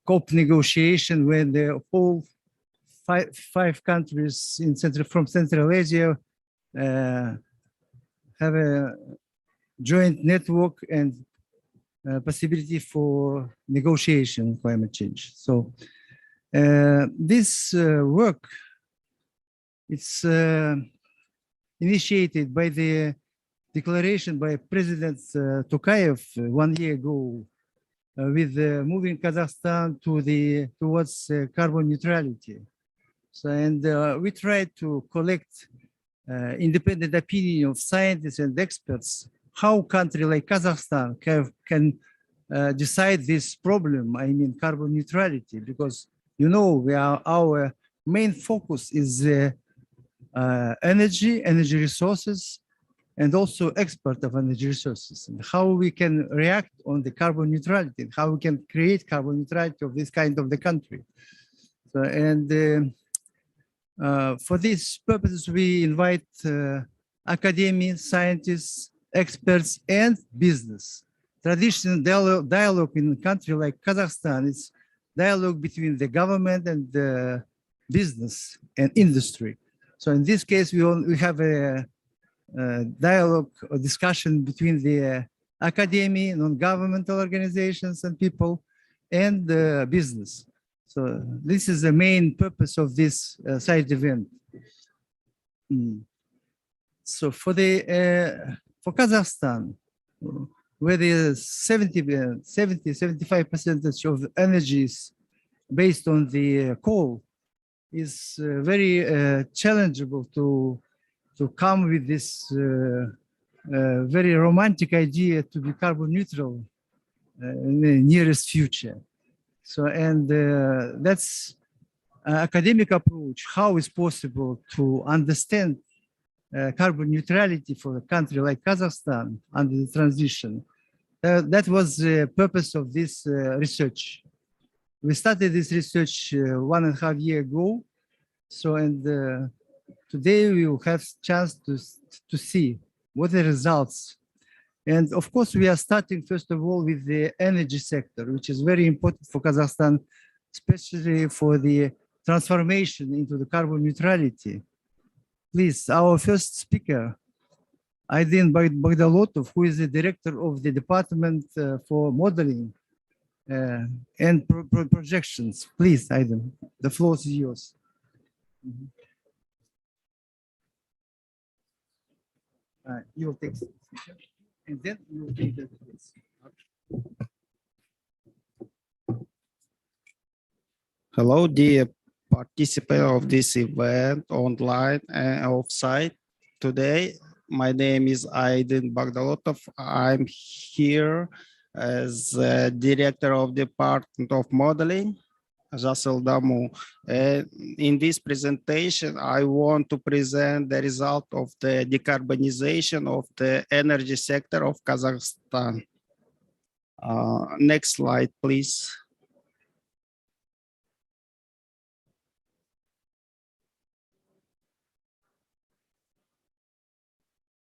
COP negotiation when the whole five countries from Central Asia have a joint network and possibility for negotiation climate change. So this work, it's initiated by the declaration by President Tokayev 1 year ago with moving Kazakhstan towards carbon neutrality. So, and we tried to collect independent opinion of scientists and experts how a country like Kazakhstan can decide this problem, I mean carbon neutrality, because you know our main focus is energy resources, and also export of energy resources, and how we can react on the carbon neutrality, and how we can create carbon neutrality of this kind of the country. So, and for these purposes, we invite academia, scientists, experts, and business. Traditional dialogue in a country like Kazakhstan is dialogue between the government and the business and industry. So in this case, we have a dialogue or discussion between the academia, non-governmental organizations and people, and the business. So this is the main purpose of this side event. So for Kazakhstan, where the 75% of the energy is based on the coal, is very challengeable to come with this very romantic idea to be carbon neutral in the nearest future. So, and that's academic approach, how is possible to understand carbon neutrality for a country like Kazakhstan under the transition. That was the purpose of this research. We started this research 1.5 years ago. So, and today we will have chance to see what the results. And of course, we are starting first of all with the energy sector, which is very important for Kazakhstan, especially for the transformation into the carbon neutrality. Please, our first speaker, Aydin Bagdalotov, who is the director of the Department for Modeling and Projections. Please, Aydin, the floor is yours. You will take it, and then you will take the place. Hello, dear participant of this event online and offsite. Today, my name is Aydin Bagdalotov. I'm here as director of the Department of Modeling. In this presentation, I want to present the result of the decarbonization of the energy sector of Kazakhstan. Next slide, please.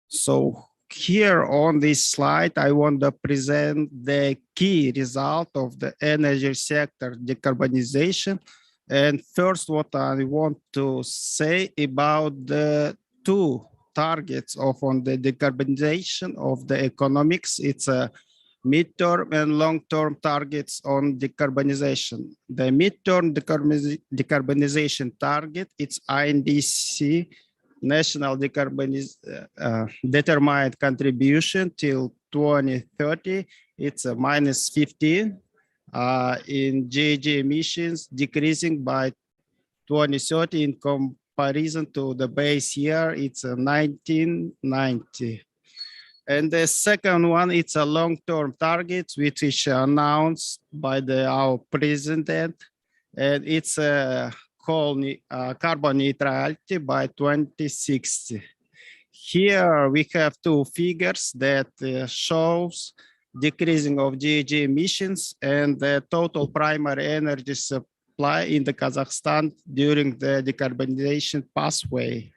So here on this slide, I want to present the key result of the energy sector decarbonization. And first, what I want to say about the two targets on the decarbonization of the economics. It's a midterm and long-term targets on decarbonization. The midterm decarbonization target, it's INDC, National Determined Contribution till 2030, it's a -15 in GHG emissions, decreasing by 2030 in comparison to the base year, it's a 1990. And the second one, it's a long-term target, which is announced by our president, and it's a carbon neutrality by 2060. Here we have two figures that shows decreasing of GHG emissions and the total primary energy supply in the Kazakhstan during the decarbonization pathway.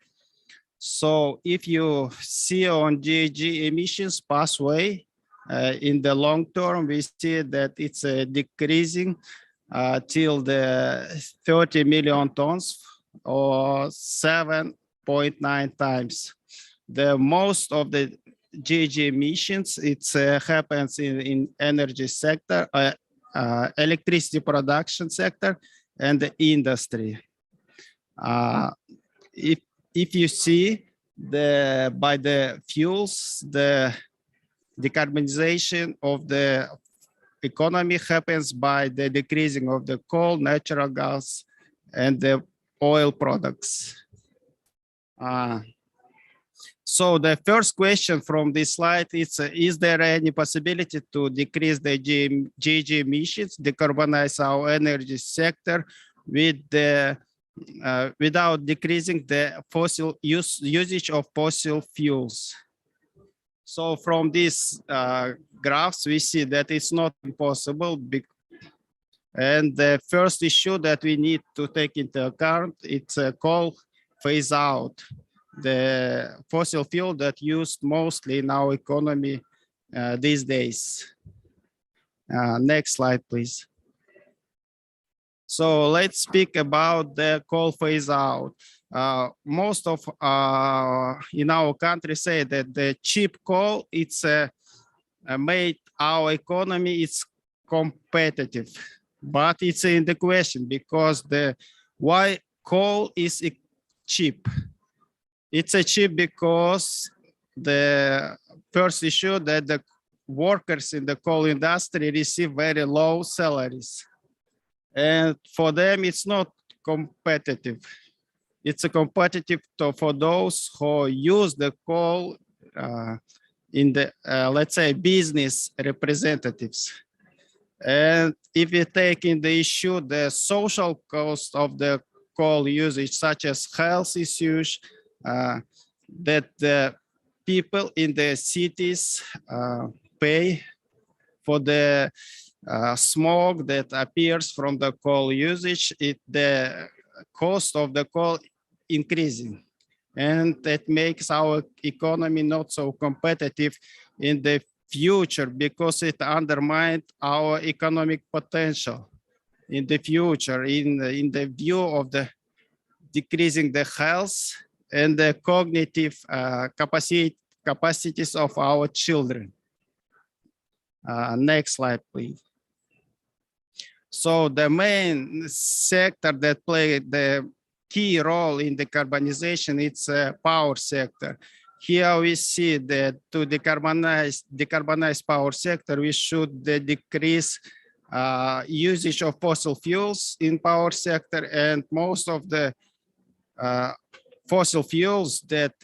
So if you see on GHG emissions pathway in the long term, we see that it's decreasing till the 30 million tons, or 7.9 times. The most of the GHG emissions, it happens in energy sector, electricity production sector, and the industry. If you see by the fuels, the decarbonization of the economy happens by the decreasing of the coal, natural gas, and the oil products. So the first question from this slide is there any possibility to decrease the GHG emissions, decarbonize our energy sector without decreasing the usage of fossil fuels? So from these graphs, we see that it's not impossible. And the first issue that we need to take into account, it's a coal phase out, the fossil fuel that used mostly in our economy these days. Next slide, please. So let's speak about the coal phase out. Most of in our country say that the cheap coal, it's made our economy it's competitive, but it's in the question because why coal is cheap. It's cheap because the first issue that the workers in the coal industry receive very low salaries. And for them, it's not competitive. It's a competitive for those who use the coal in the, let's say, business representatives. And if you take in the issue, the social cost of the coal usage, such as health issues, that the people in the cities pay for the smoke that appears from the coal usage, the cost of the coal increasing. And that makes our economy not so competitive in the future because it undermines our economic potential in the future in the view of the decreasing the health and the cognitive capacities of our children. Next slide, please. So the main sector that played the key role in decarbonization, it's a power sector. Here we see that to decarbonize power sector, we should decrease usage of fossil fuels in power sector, and most of the fossil fuels that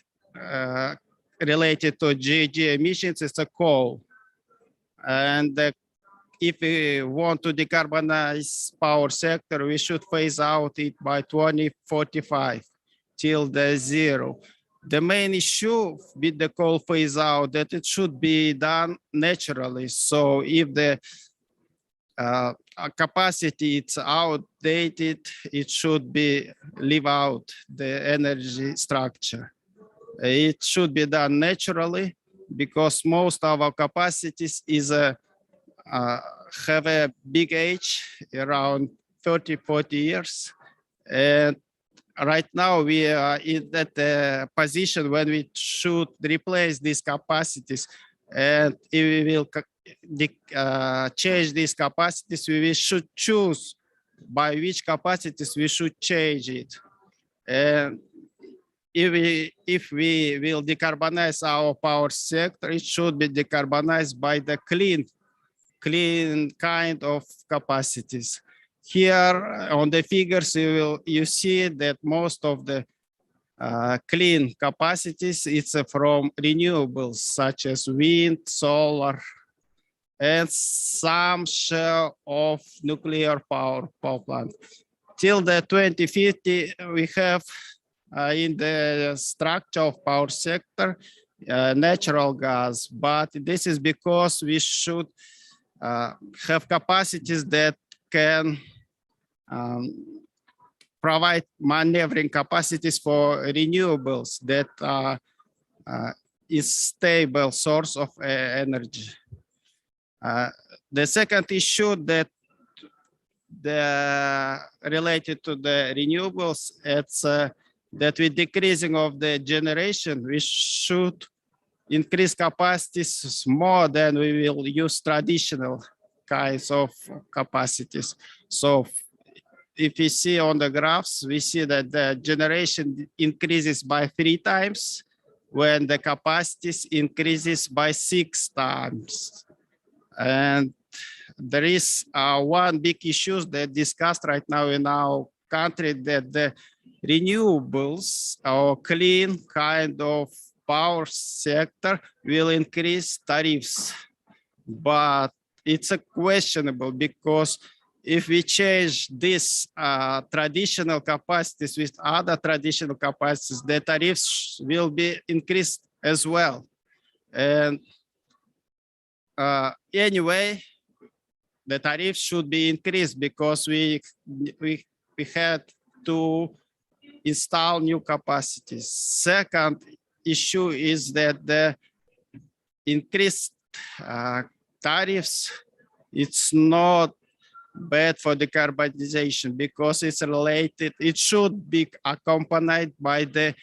related to GHG emissions is a coal. And if we want to decarbonize power sector, we should phase out it by 2045 till the zero. The main issue with the coal phase out that it should be done naturally. So if the capacity it's outdated, it should be leave out the energy structure. It should be done naturally because most of our capacities is have a big age, around 30, 40 years. And right now we are in that position when we should replace these capacities. And if we will change these capacities, we should choose by which capacities we should change it. And if we will decarbonize our power sector, it should be decarbonized by the clean kind of capacities. Here on the figures, you see that most of the clean capacities, it's from renewables such as wind, solar, and some share of nuclear power plant. Till the 2050, we have in the structure of power sector, natural gas, but this is because we should have capacities that can provide maneuvering capacities for renewables that is stable source of energy. The second issue that the related to the renewables, it's that with decreasing of the generation, we should increase capacities more than we will use traditional kinds of capacities. So if we see on the graphs, we see that the generation increases by 3 times when the capacities increases by 6 times. And there is one big issue that discussed right now in our country, that the renewables or clean kind of power sector will increase tariffs. But it's a questionable, because if we change this traditional capacities with other traditional capacities, the tariffs will be increased as well. And anyway, the tariffs should be increased because we had to install new capacities. Second issue is that the increased tariffs, it's not bad for decarbonization because it's related, it should be accompanied by the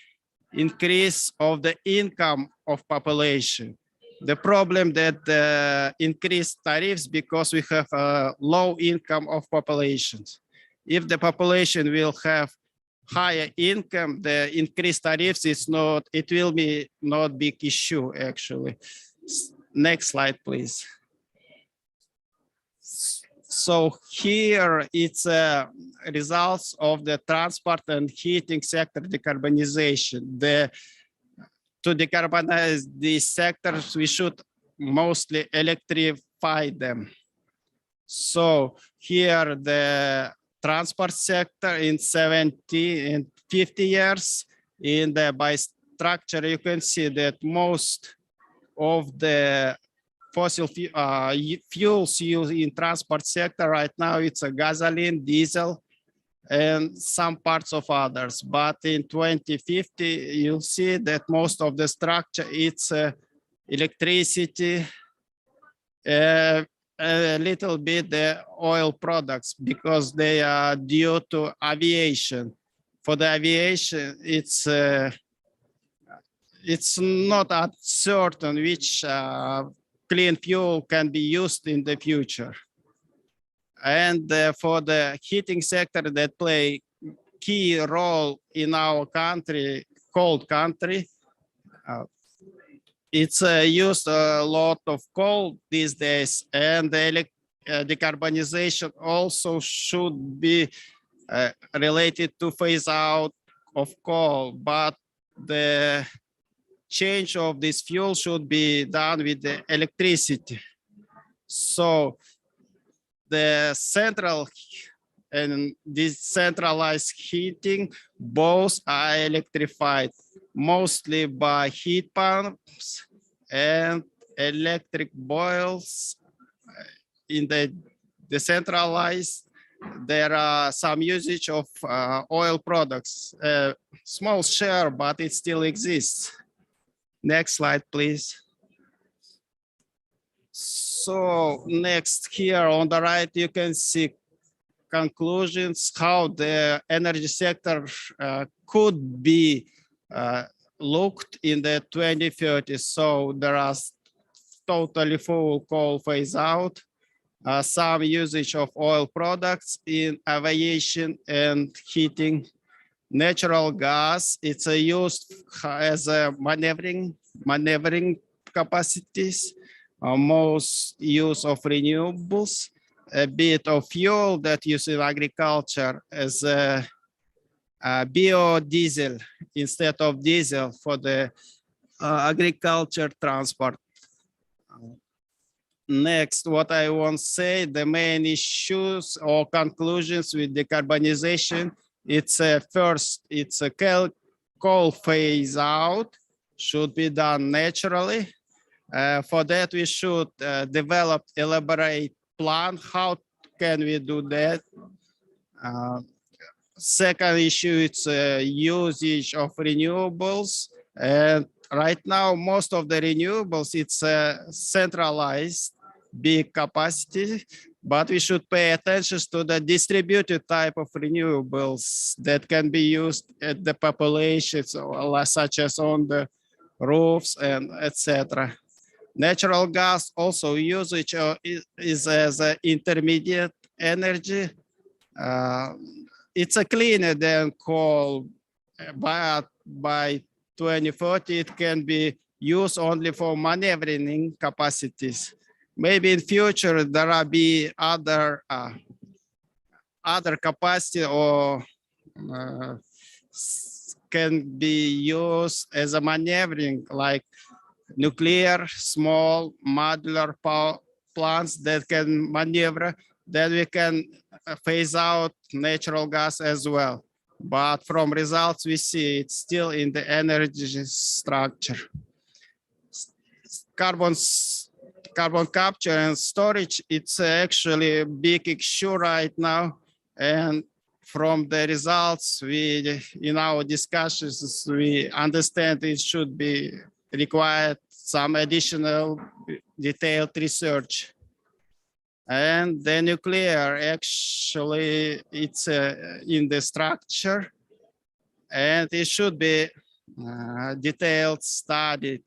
increase of the income of population. The problem that increased tariffs because we have a low income of populations. If the population will have higher income, the increased tariffs is not, it will be not big issue actually. Next slide, please. So here it's results of the transport and heating sector decarbonization. To decarbonize these sectors, we should mostly electrify them. So here the transport sector in 70 and 50 years, by structure, you can see that most of the fossil fuels used in transport sector right now, it's a gasoline, diesel, and some parts of others. But in 2050, you'll see that most of the structure, it's electricity, a little bit the oil products, because they are due to aviation. For the aviation, it's not certain which clean fuel can be used in the future. And for the heating sector that play key role in our country, cold country, it's used a lot of coal these days, and the decarbonization also should be related to phase out of coal, but the change of this fuel should be done with the electricity. So the central and decentralized heating, both are electrified, mostly by heat pumps and electric boilers. In the decentralized, there are some usage of oil products, small share, but it still exists. Next slide, please. So next, here on the right, you can see conclusions how the energy sector could be looked in the 2030s. So there are totally full coal phase out, some usage of oil products in aviation and heating, natural gas. It's used as a maneuvering capacities, most use of renewables, a bit of fuel that used in agriculture as a biodiesel instead of diesel for the agriculture transport. Next, what I want to say, the main issues or conclusions with decarbonization, it's first, it's a coal phase out, should be done naturally. For that, we should develop elaborate plan. How can we do that? Second issue, it's usage of renewables. And right now, most of the renewables, it's centralized big capacity. But we should pay attention to the distributed type of renewables that can be used at the populations, such as on the roofs and etc. Natural gas also usage is as an intermediate energy. It's a cleaner than coal, but by 2040 it can be used only for maneuvering capacities. Maybe in future there will be other capacity or can be used as a maneuvering, like nuclear, small modular power plants that can maneuver. Then we can phase out natural gas as well. But from results we see it's still in the energy structure. Carbon capture and storage, it's actually a big issue right now. And from the results, in our discussions, we understand it should be required some additional detailed research. And the nuclear, actually, it's in the structure, and it should be detailed studied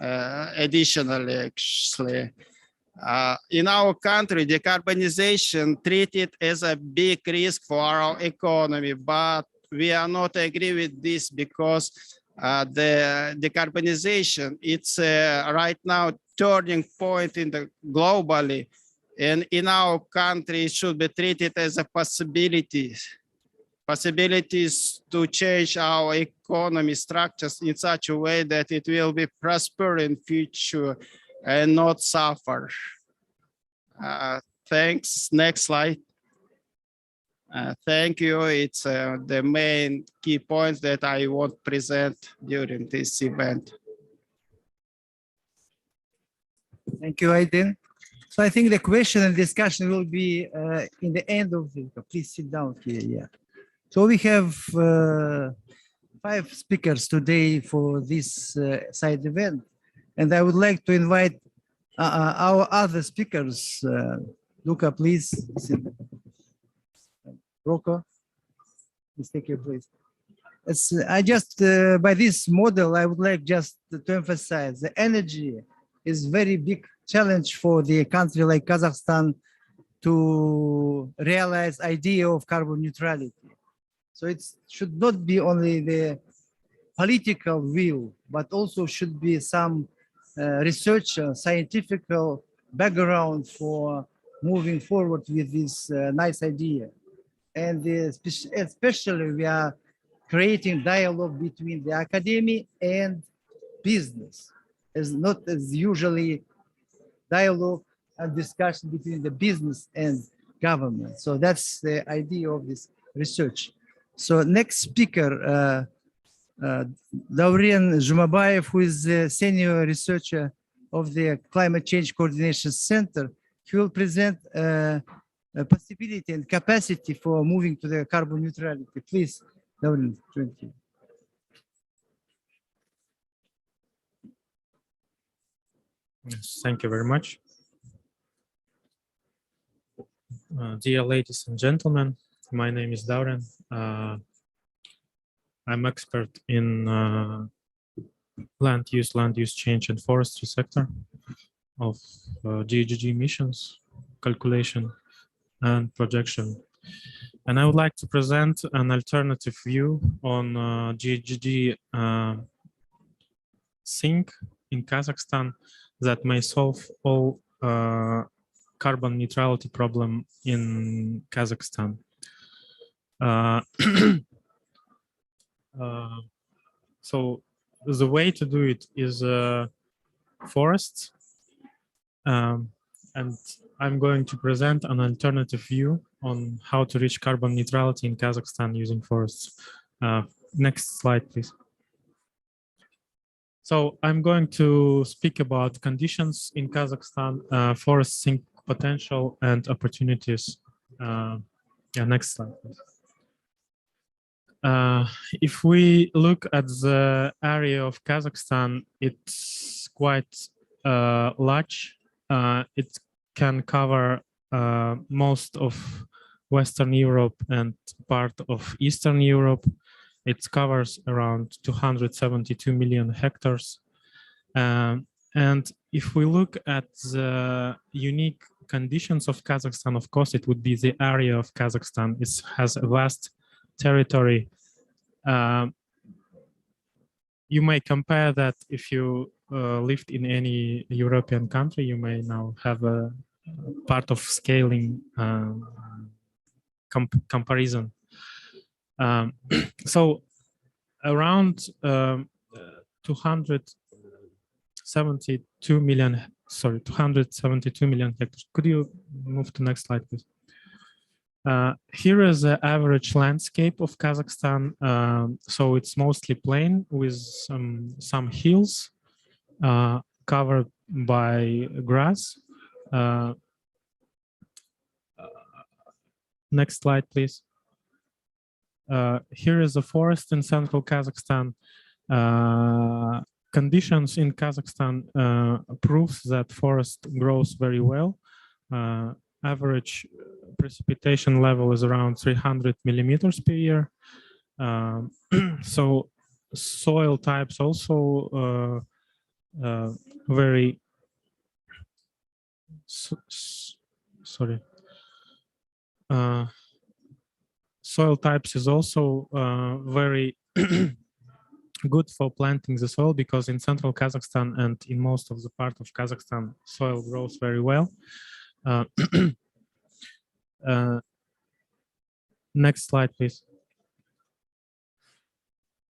additionally, actually. In our country, decarbonization treated as a big risk for our economy, but we are not agree with this because the decarbonization, it's right now turning point in the globally, and in our country it should be treated as a possibilities to change our economy structures in such a way that it will be prosper in future and not suffer. Thanks. Next slide. Thank you. It's the main key points that I want to present during this event. Thank you, Aydin. So I think the question and discussion will be in the end of the, please sit down here, yeah. So we have 5 speakers today for this side event, and I would like to invite our other speakers. Luca, please. Rocco, please take your place. I just, by this model, I would like just to emphasize the energy is very big challenge for the country like Kazakhstan to realize idea of carbon neutrality. So it should not be only the political will, but also should be some research, scientific background for moving forward with this nice idea. And especially we are creating dialogue between the academy and business, as not as usually dialogue and discussion between the business and government. So that's the idea of this research. So next speaker, Daurian Jumabayev, who is the senior researcher of the Climate Change Coordination Center. He will present a possibility and capacity for moving to the carbon neutrality. Please, Daurian, thank you. Yes, thank you very much. Dear ladies and gentlemen, my name is Daurian. I'm expert in land use change and forestry sector of GHG emissions calculation and projection. And I would like to present an alternative view on GHG sink in Kazakhstan that may solve all carbon neutrality problem in Kazakhstan. So the way to do it is forests, and I'm going to present an alternative view on how to reach carbon neutrality in Kazakhstan using forests. Next slide, please. So I'm going to speak about conditions in Kazakhstan, forest sink potential and opportunities. Yeah, next slide, please. If we look at the area of Kazakhstan, it's quite large. It can cover most of Western Europe and part of Eastern Europe. It covers around 272 million hectares. And if we look at the unique conditions of Kazakhstan, of course, it would be the area of Kazakhstan. It has a vast territory. You may compare that if you lived in any European country, you may now have a part of scaling comparison. So around 272 million hectares. Could you move to next slide, please? Here is the average landscape of Kazakhstan. So it's mostly plain with some hills covered by grass. Next slide, please. Here is a forest in central Kazakhstan. Conditions in Kazakhstan proves that forest grows very well. Average precipitation level is around 300 millimeters per year. So soil types also very sorry. Soil types is also very good for planting the soil, because in central Kazakhstan and in most of the part of Kazakhstan, soil grows very well. Next slide, please.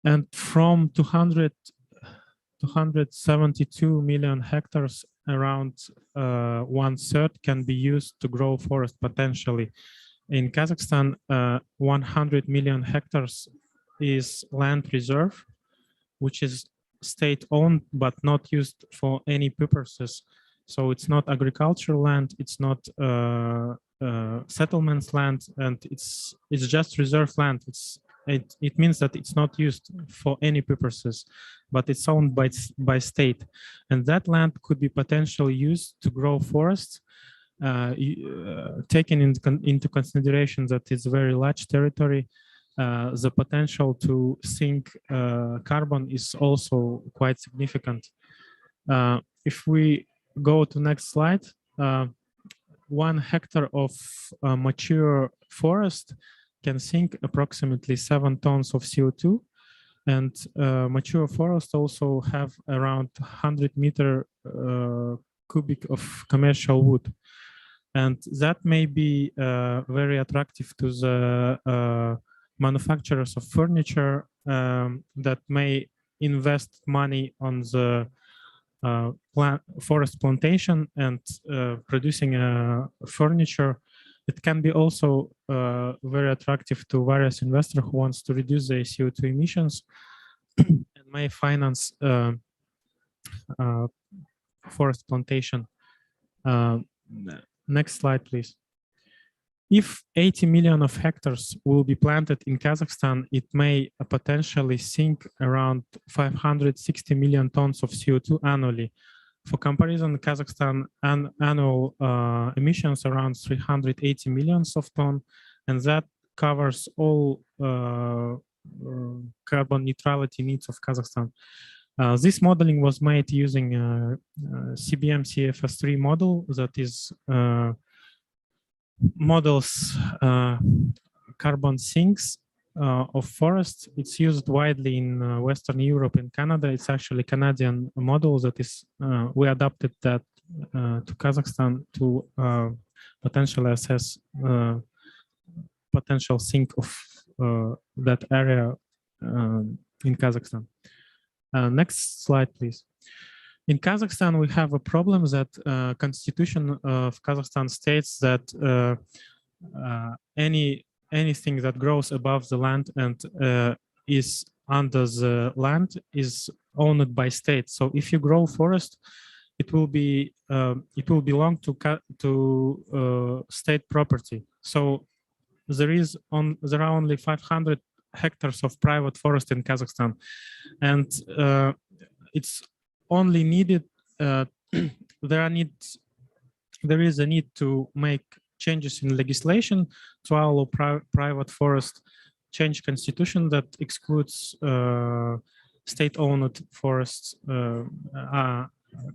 And from 272 million hectares, around 1/3 can be used to grow forest potentially. In Kazakhstan, 100 million hectares is land reserve, which is state-owned but not used for any purposes. So it's not agricultural land, it's not settlements land, and it's just reserve land. It means that it's not used for any purposes, but it's owned by state, and that land could be potentially used to grow forests. Taking into consideration that it's a very large territory, the potential to sink carbon is also quite significant. If we go to next slide, 1 hectare of mature forest can sink approximately 7 tons of CO2, and mature forests also have around 100 meter cubic of commercial wood. And that may be very attractive to the manufacturers of furniture that may invest money on the forest plantation and producing furniture. It can be also very attractive to various investors who wants to reduce their CO2 emissions and may finance forest plantation. Next slide, please. If 80 million of hectares will be planted in Kazakhstan, it may potentially sink around 560 million tons of CO2 annually. For comparison, Kazakhstan annual emissions around 380 millions of tons, and that covers all carbon neutrality needs of Kazakhstan. This modeling was made using CBM CFS3 model that is models carbon sinks of forests. It's used widely in Western Europe and Canada. It's actually a Canadian model that is, we adapted that to Kazakhstan to potentially assess potential sink of that area in Kazakhstan. Next slide, please. In Kazakhstan, we have a problem that Constitution of Kazakhstan states that anything that grows above the land and is under the land is owned by state. So if you grow forest, it will belong to state property. So there are only 500 hectares of private forest in Kazakhstan, and it's only needed. There is a need to make changes in legislation to allow private forest, change constitution that excludes state-owned forests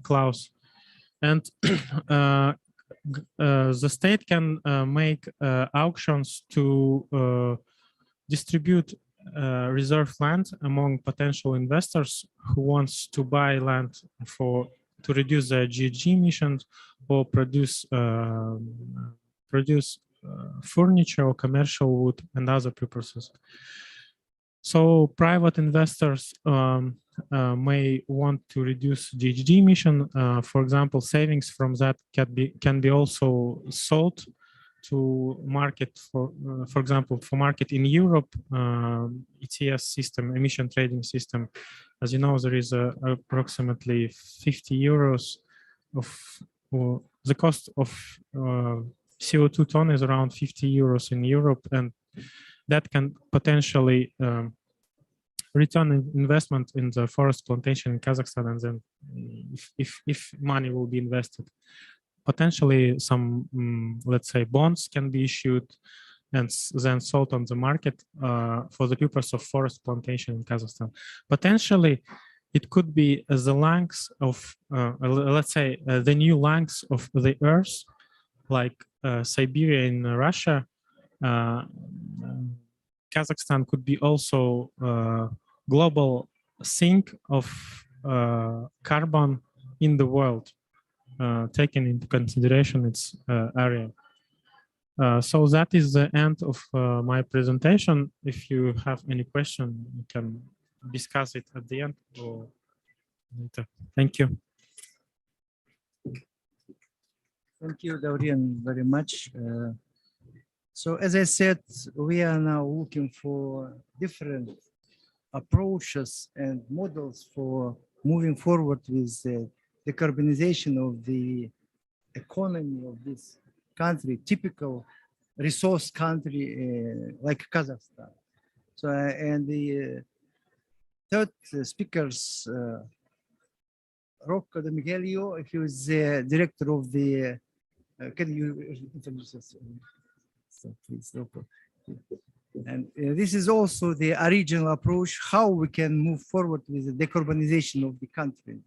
clause. And the state can make auctions to distribute reserve land among potential investors who wants to buy land to reduce their GHG emissions or produce furniture or commercial wood and other purposes. So private investors may want to reduce GHG emission. For example, savings from that can be also sold to market for example, for market in Europe, ETS system, emission trading system. As you know, there is approximately 50 euros or the cost of CO2 ton is around 50 euros in Europe, and that can potentially return investment in the forest plantation in Kazakhstan. And then if money will be invested, potentially some, let's say, bonds can be issued and then sold on the market for the purpose of forest plantation in Kazakhstan. Potentially, it could be the lengths of, let's say, the new lengths of the Earth, like Siberia in Russia. Kazakhstan could be also global sink of carbon in the world, taking into consideration its area. So that is the end of my presentation. If you have any question, you can discuss it at the end or later. Thank you. Thank you, Daurian, very much. So as I said, we are now looking for different approaches and models for moving forward with the decarbonization of the economy of this country, typical resource country like Kazakhstan. So, and the third speakers, Rocco De Miguelio, he was the director of the, can you introduce us? So please, Rocco. And this is also the original approach, how we can move forward with the decarbonization of the country.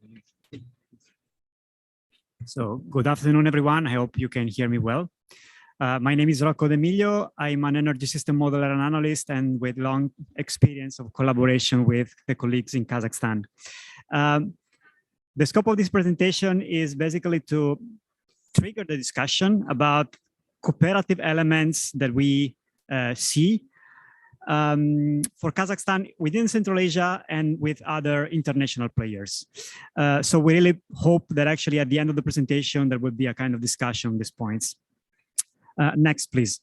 So good afternoon, everyone. I hope you can hear me well. My name is Rocco De Miguelio. I'm an energy system modeler and analyst, and with long experience of collaboration with the colleagues in Kazakhstan. The scope of this presentation is basically to trigger the discussion about cooperative elements that we see for Kazakhstan within Central Asia and with other international players. So we really hope that actually at the end of the presentation, there will be a kind of discussion on these points. Next, please.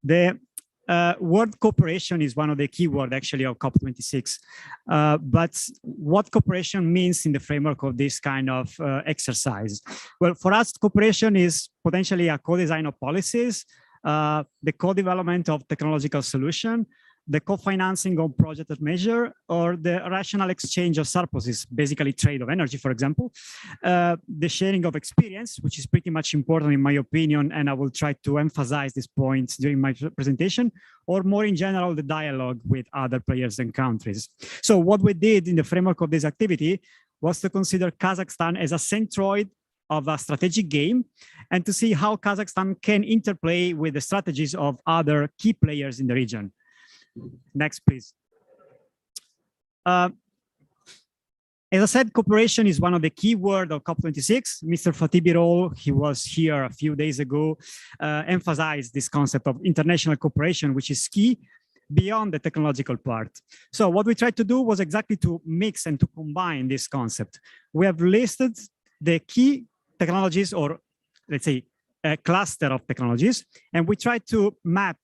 The word cooperation is one of the key words actually of COP26. But what cooperation means in the framework of this kind of exercise? Well, for us, cooperation is potentially a co-design of policies, the co-development of technological solution, the co-financing of project measure, or the rational exchange of surpluses, basically trade of energy, for example, the sharing of experience, which is pretty much important in my opinion, and I will try to emphasize these points during my presentation, or more in general, the dialogue with other players and countries. So what we did in the framework of this activity was to consider Kazakhstan as a centroid of a strategic game, and to see how Kazakhstan can interplay with the strategies of other key players in the region. Next, please. As I said, cooperation is one of the key words of COP26. Mr. Fatih Birol, he was here a few days ago, emphasized this concept of international cooperation, which is key beyond the technological part. So what we tried to do was exactly to mix and to combine this concept. We have listed the key technologies, or let's say a cluster of technologies, and we tried to map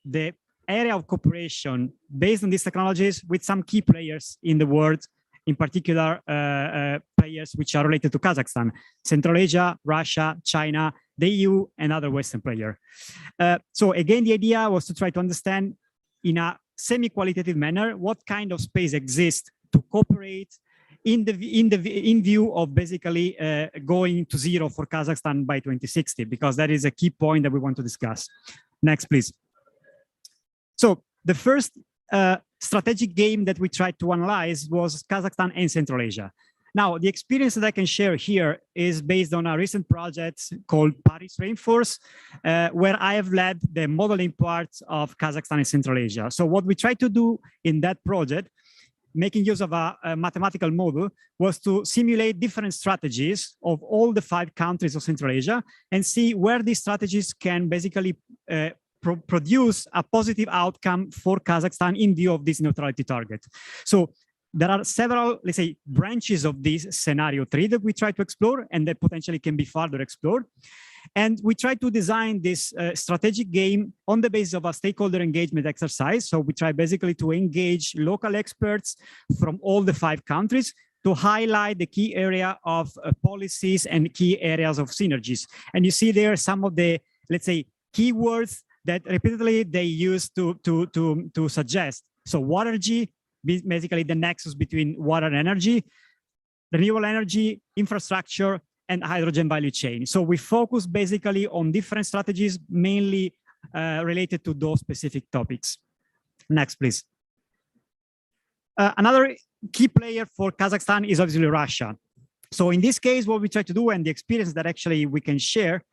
the area of cooperation based on these technologies with some key players in the world, in particular players which are related to Kazakhstan, Central Asia, Russia, China, the EU, and other Western players. So again, the idea was to try to understand in a semi-qualitative manner what kind of space exists to cooperate in view of basically going to zero for Kazakhstan by 2060, because that is a key point that we want to discuss. Next, please. So the first strategic game that we tried to analyze was Kazakhstan and Central Asia. Now, the experience that I can share here is based on a recent project called Paris Rainforest, where I have led the modeling part of Kazakhstan and Central Asia. So what we tried to do in that project, making use of a mathematical model, was to simulate different strategies of all the 5 countries of Central Asia and see where these strategies can basically produce a positive outcome for Kazakhstan in view of this neutrality target. So there are several, let's say, branches of this scenario 3 that we try to explore and that potentially can be further explored. And we try to design this strategic game on the basis of a stakeholder engagement exercise. So we try basically to engage local experts from all the 5 countries to highlight the key area of policies and key areas of synergies. And you see there some of the, let's say, keywords that repeatedly they use to suggest. So watergy, basically the nexus between water and energy, renewable energy, infrastructure, and hydrogen value chain. So we focus basically on different strategies, mainly related to those specific topics. Next, please. Another key player for Kazakhstan is obviously Russia. So in this case, what we try to do, and the experience that actually we can share,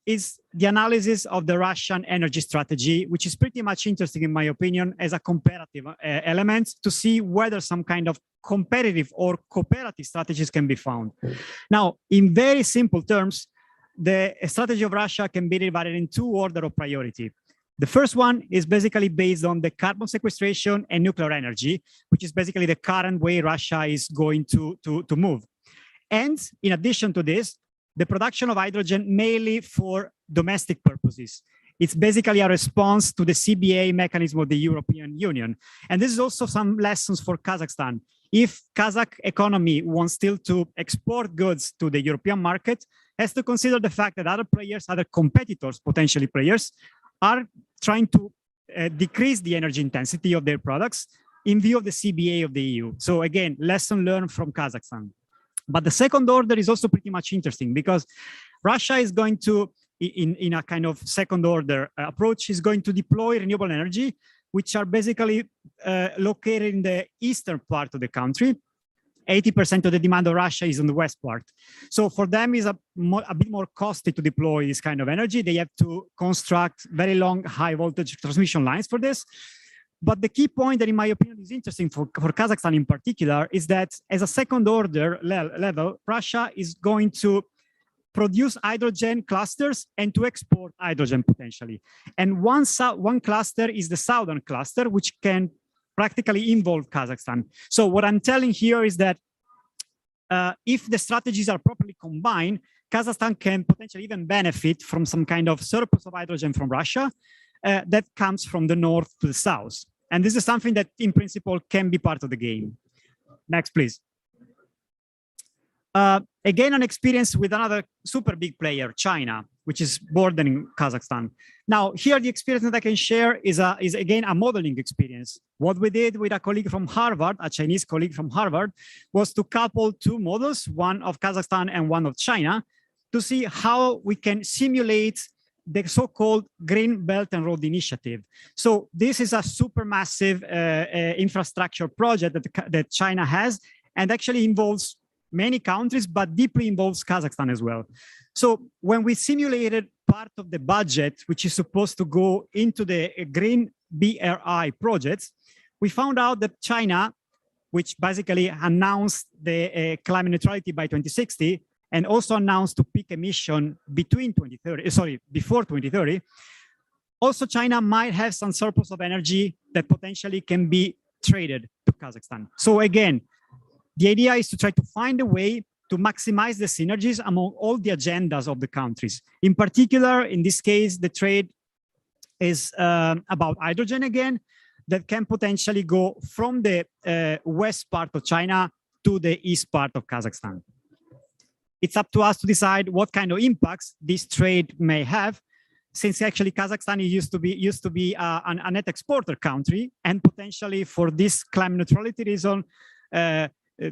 is the analysis of the Russian energy strategy, which is pretty much interesting, in my opinion, as a comparative element to see whether some kind of competitive or cooperative strategies can be found. Now, in very simple terms, the strategy of Russia can be divided in 2 orders of priority. The first one is basically based on the carbon sequestration and nuclear energy, which is basically the current way Russia is going to move. And in addition to this, the production of hydrogen mainly for domestic purposes. It's basically a response to the CBA mechanism of the European Union. And this is also some lessons for Kazakhstan. If Kazakh economy wants still to export goods to the European market, has to consider the fact that other players, other competitors, potentially players, are trying to decrease the energy intensity of their products in view of the CBA of the EU. So again, lesson learned from Kazakhstan. But the second order is also pretty much interesting because Russia is going to, in a kind of second order approach, is going to deploy renewable energy, which are basically located in the eastern part of the country. 80% of the demand of Russia is on the west part. So for them, it's a bit more costly to deploy this kind of energy. They have to construct very long high voltage transmission lines for this. But the key point that, in my opinion, is interesting for Kazakhstan in particular is that as a second order level, Russia is going to produce hydrogen clusters and to export hydrogen potentially. And one cluster is the southern cluster, which can practically involve Kazakhstan. So what I'm telling here is that if the strategies are properly combined, Kazakhstan can potentially even benefit from some kind of surplus of hydrogen from Russia that comes from the north to the south. And this is something that in principle can be part of the game. Next, please. Again, an experience with another super big player, China, which is bordering Kazakhstan. Now, here the experience that I can share is again a modeling experience. What we did with a colleague from Harvard, a Chinese colleague from Harvard, was to couple 2 models, one of Kazakhstan and one of China, to see how we can simulate the so-called Green Belt and Road Initiative. So this is a supermassive infrastructure project that China has, and actually involves many countries, but deeply involves Kazakhstan as well. So when we simulated part of the budget, which is supposed to go into the Green BRI projects, we found out that China, which basically announced the climate neutrality by 2060, and also announced to peak emission before 2030, also China might have some surplus of energy that potentially can be traded to Kazakhstan. So again, the idea is to try to find a way to maximize the synergies among all the agendas of the countries. In particular, in this case, the trade is about hydrogen again, that can potentially go from the west part of China to the east part of Kazakhstan. It's up to us to decide what kind of impacts this trade may have, since actually Kazakhstan used to be a net exporter country, and potentially for this climate neutrality reason,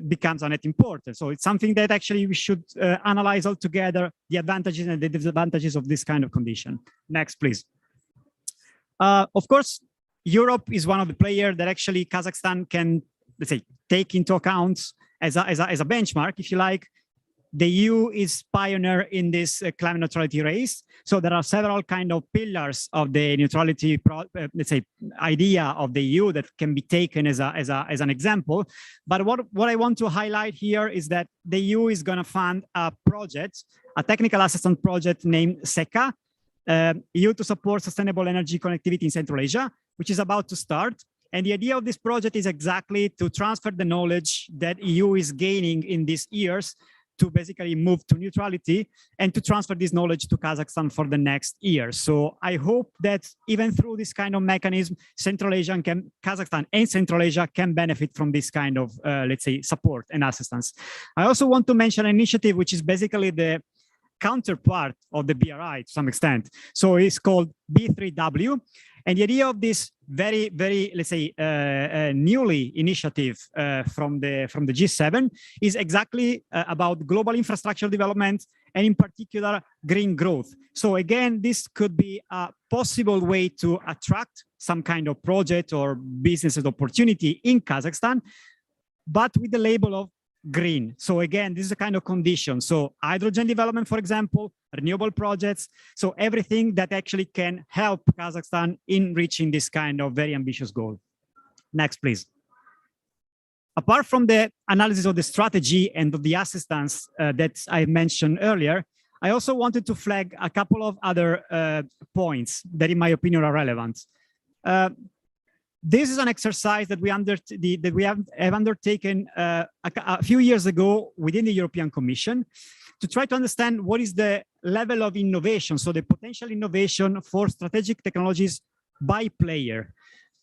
becomes a net importer. So it's something that actually we should analyze all together, the advantages and the disadvantages of this kind of condition. Next, please. Of course, Europe is one of the players that actually Kazakhstan can, let's say, take into account as a benchmark, if you like. The EU is pioneer in this climate neutrality race. So there are several kind of pillars of the neutrality, let's say, idea of the EU that can be taken as an example. But what I want to highlight here is that the EU is going to fund a project, a technical assistance project named SECA, EU to support sustainable energy connectivity in Central Asia, which is about to start. And the idea of this project is exactly to transfer the knowledge that EU is gaining in these years to basically move to neutrality and to transfer this knowledge to Kazakhstan for the next year. So I hope that even through this kind of mechanism, Kazakhstan and Central Asia can benefit from this kind of, let's say, support and assistance. I also want to mention an initiative which is basically the counterpart of the BRI to some extent. So it's called B3W. And the idea of this very, let's say, newly initiative from the G7 is exactly about global infrastructure development and in particular green growth. So again, this could be a possible way to attract some kind of project or business opportunity in Kazakhstan, but with the label of green. So again, this is a kind of condition. So hydrogen development, for example, renewable projects. So everything that actually can help Kazakhstan in reaching this kind of very ambitious goal. Next, please. Apart from the analysis of the strategy and of the assistance that I mentioned earlier, I also wanted to flag a couple of other points that in my opinion are relevant. This is an exercise that we have undertaken a few years ago within the European Commission to try to understand what is the level of innovation, so the potential innovation for strategic technologies by player.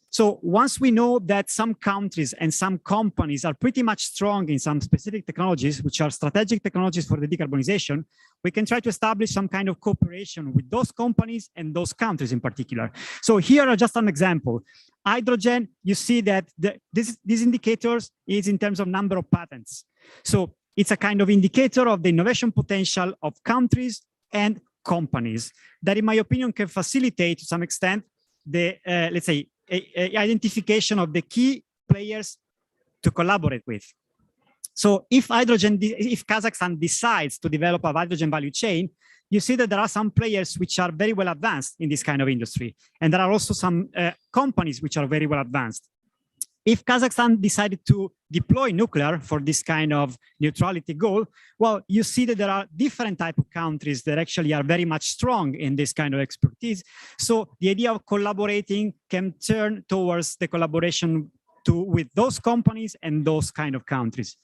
So once we know that some countries and some companies are pretty much strong in some specific technologies, which are strategic technologies for the decarbonization, we can try to establish some kind of cooperation with those companies and those countries in particular. So here are just an example. Hydrogen, you see that these indicators is in terms of number of patents. So it's a kind of indicator of the innovation potential of countries and companies that, in my opinion, can facilitate to some extent the, let's say, identification of the key players to collaborate with. So if Kazakhstan decides to develop a hydrogen value chain, you see that there are some players which are very well advanced in this kind of industry. And there are also some companies which are very well advanced. If Kazakhstan decided to deploy nuclear for this kind of neutrality goal, well, you see that there are different types of countries that actually are very much strong in this kind of expertise. So the idea of collaborating can turn towards the collaboration with those companies and those kind of countries.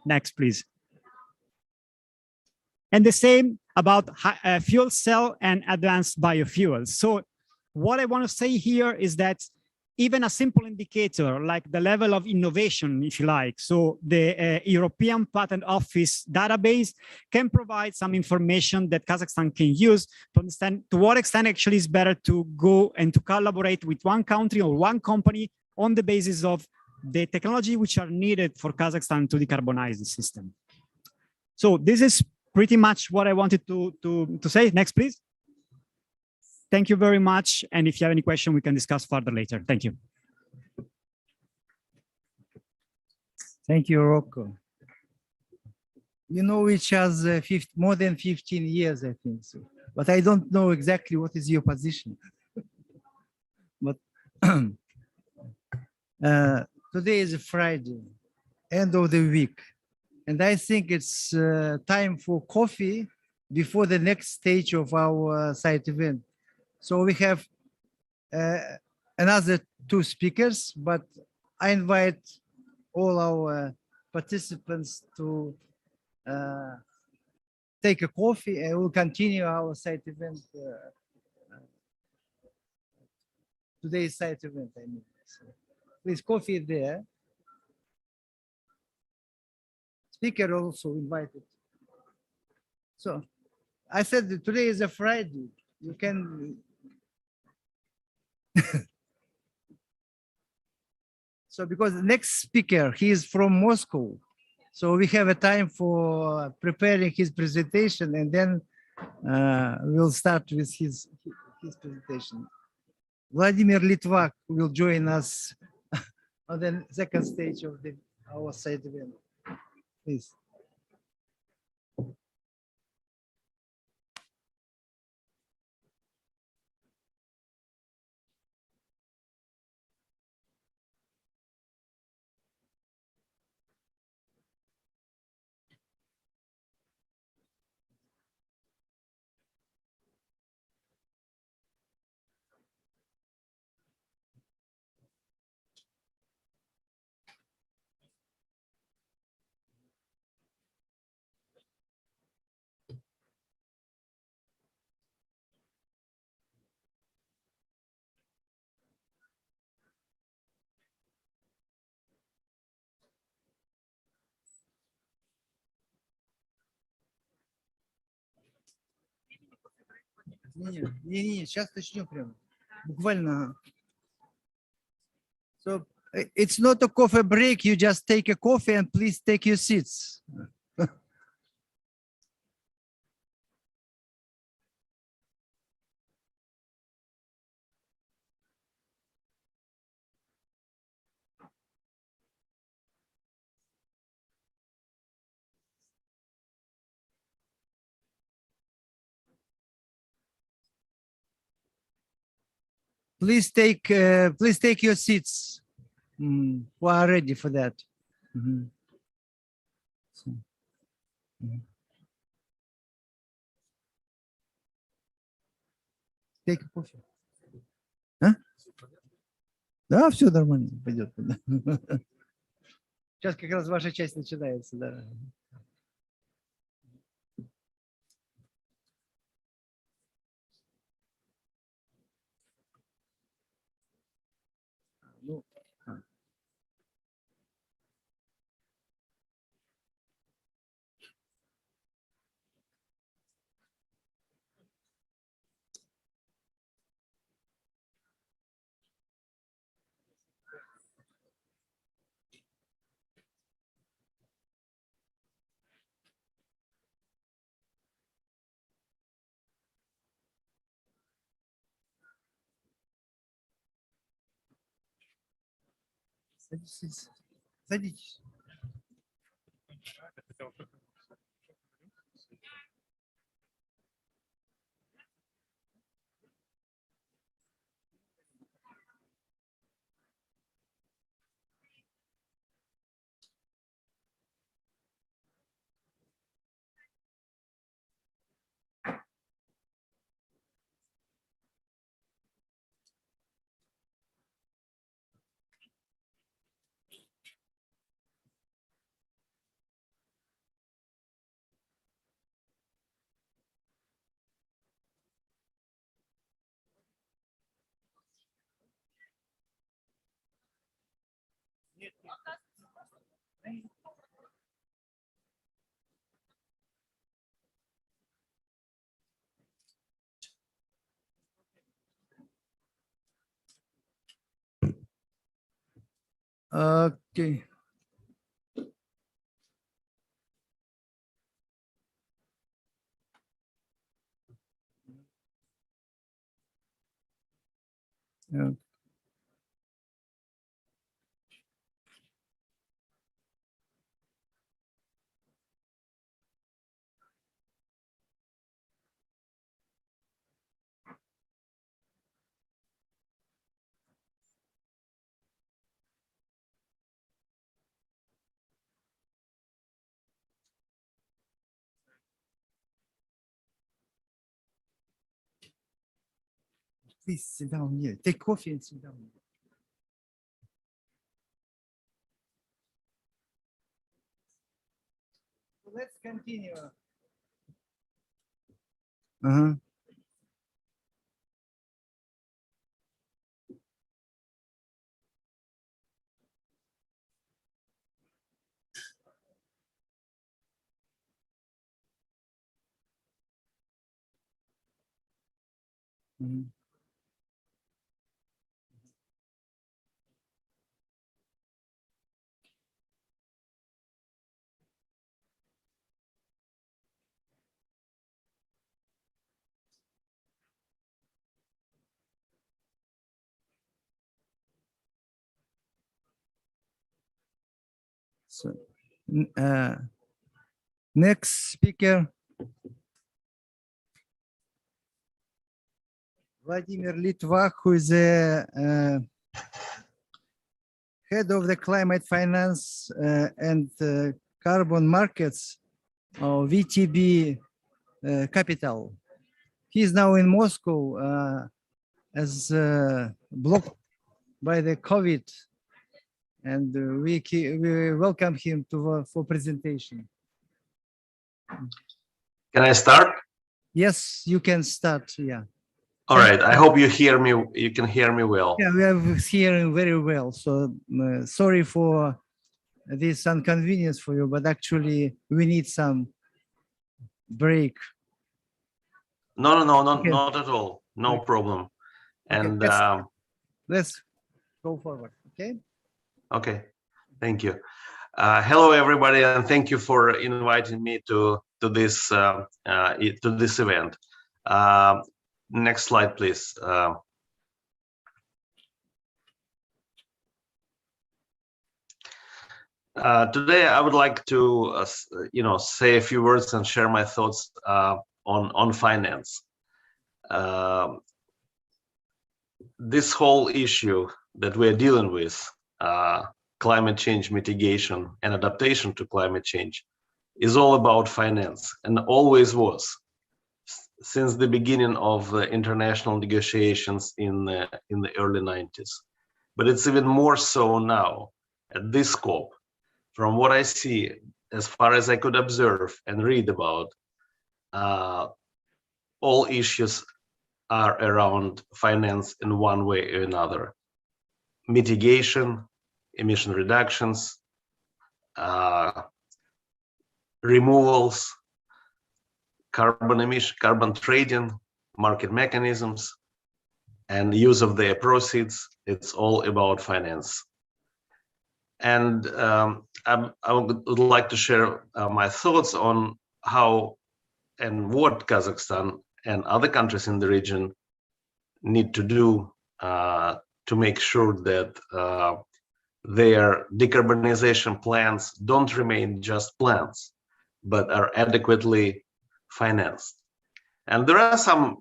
Next, please. And the same about fuel cell and advanced biofuels. So what I want to say here is that even a simple indicator like the level of innovation, if you like, so the European Patent Office database can provide some information that Kazakhstan can use to understand to what extent actually is better to go and to collaborate with one country or one company on the basis of the technology which are needed for Kazakhstan to decarbonize the system. So this is pretty much what I wanted to say. Next, please. Thank you very much. And if you have any question, we can discuss further later. Thank you. Thank you, Rocco. You know each other more than 15 years, I think so. But I don't know exactly what is your position. But today is a Friday, end of the week. And I think it's time for coffee before the next stage of our site event. So we have another two speakers, but I invite all our participants to take a coffee and we'll continue our site event, today's site event, I mean. So please, coffee there. Speaker also invited. So I said that today is a Friday. You can. So because the next speaker, he is from Moscow. So we have a time for preparing his presentation, and then we'll start with his presentation. Vladimir Litvak will join us on the second stage of our side event. Please. Не, сейчас начнем прямо. Буквально. So it's not a coffee break. You just take a coffee and please take your seats. Please take your seats. Who are ready for that? Take a coffee. А? Да, все нормально, пойдет. Сейчас как раз ваша часть начинается, да. Ну, садитесь. Садитесь. Окей. Please sit down here. Take coffee and sit down. So let's continue. So, next speaker, Vladimir Litvak, who is the head of the climate finance and carbon markets of VTB Capital. He is now in Moscow as blocked by the COVID, and we welcome him for presentation. Can I start? Yes, you can start. Yeah. All right. I hope you hear me. You can hear me well. Yeah, we are hearing very well. So sorry for this inconvenience for you, but actually we need some break. No, Okay. not at all. No problem. And Okay, let's go forward. Okay. okay, thank you. Hello, everybody, and thank you for inviting me to this event. Next slide, please. Today, I would like to, say a few words and share my thoughts on finance. This whole issue that we are dealing with, climate change mitigation and adaptation to climate change, is all about finance, and always was since the beginning of international negotiations in the early 90s. But it's even more so now at this scope. From what I see, as far as I could observe and read about, all issues are around finance in one way or another. Mitigation, emission reductions, removals, carbon trading, market mechanisms, and use of their proceeds. It's all about finance. And I would like to share my thoughts on how and what Kazakhstan and other countries in the region need to do to make sure that their decarbonization plans don't remain just plans, but are adequately financed. And there are some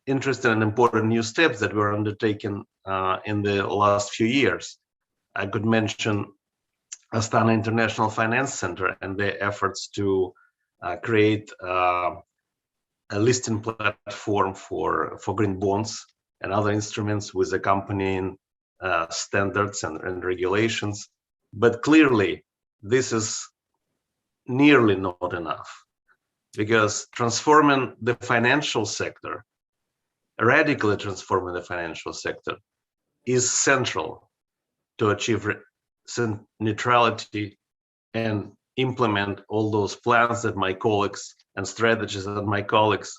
interesting and important new steps that were undertaken in the last few years. I could mention Astana International Finance Center and their efforts to create a listing platform for green bonds and other instruments with accompanying standards and regulations. But clearly, this is nearly not enough, because transforming the financial sector, radically transforming the financial sector, is central to achieve neutrality and implement all those plans that my colleagues and strategies that my colleagues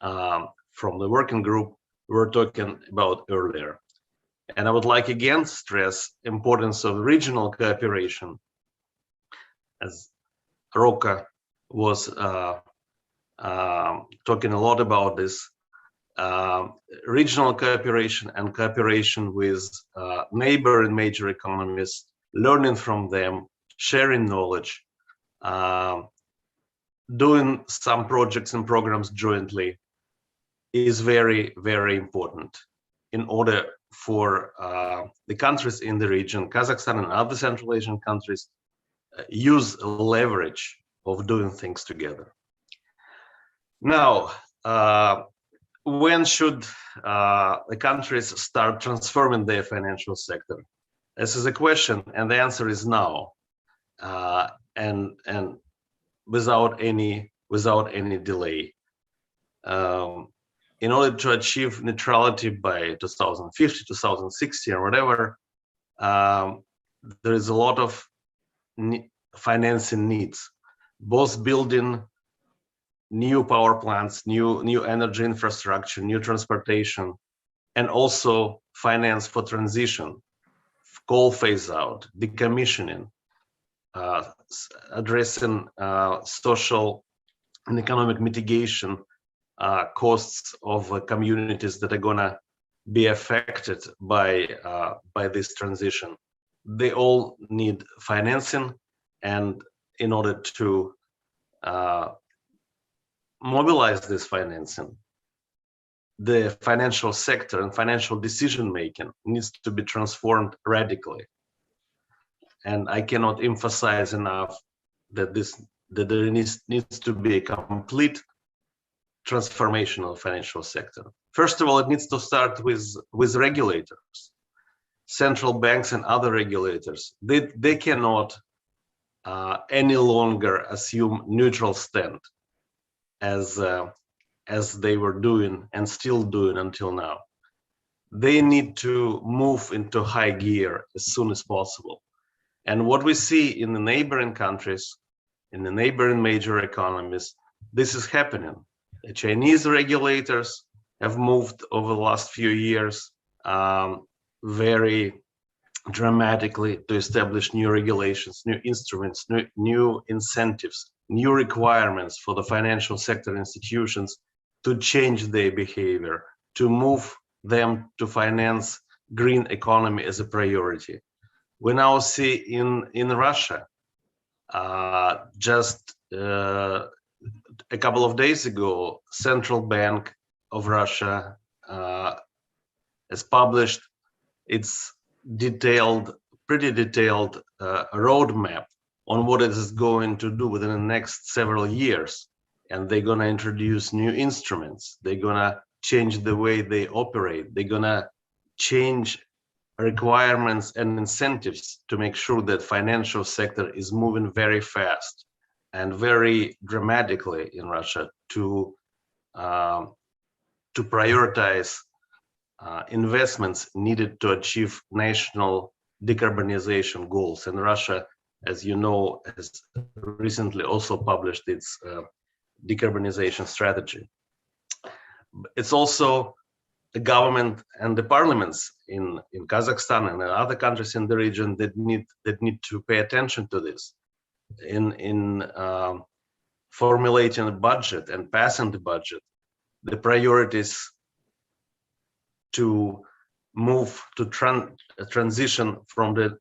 from the working group were talking about earlier. And I would like again stress importance of regional cooperation, as Roka was talking a lot about this. Regional cooperation and cooperation with neighboring major economies, learning from them, sharing knowledge, doing some projects and programs jointly is very, very important in order for the countries in the region, Kazakhstan and other Central Asian countries, use leverage of doing things together. Now, when should the countries start transforming their financial sector? This is a question, and the answer is now, and without any delay. In order to achieve neutrality by 2050, 2060, or whatever, there is a lot of financing needs, both building new power plants, new energy infrastructure, new transportation, and also finance for transition, coal phase out, decommissioning, addressing social and economic mitigation costs of communities that are gonna be affected by this transition. They all need financing, And in order to mobilize this financing, the financial sector and financial decision making needs to be transformed radically. And I cannot emphasize enough that there needs to be a complete transformation of the financial sector. First of all, it needs to start with regulators, central banks and other regulators. They cannot any longer assume neutral stand as they were doing and still doing until now. They need to move into high gear as soon as possible. And what we see in the neighboring countries, in the neighboring major economies, this is happening. The Chinese regulators have moved over the last few years very dramatically to establish new regulations, new instruments, new incentives, new requirements for the financial sector institutions to change their behavior, to move them to finance green economy as a priority. We now see in Russia, just a couple of days ago, Central Bank of Russia has published its pretty detailed roadmap on what it is going to do within the next several years. And they're going to introduce new instruments. They're going to change the way they operate. They're going to change requirements and incentives to make sure that financial sector is moving very fast and very dramatically in Russia to prioritize investments needed to achieve national decarbonization goals. And Russia, as you know, has recently also published its decarbonization strategy. It's also the government and the parliaments in Kazakhstan and other countries in the region that need to pay attention to this in formulating a budget and passing the budget. The priorities to move to transition from the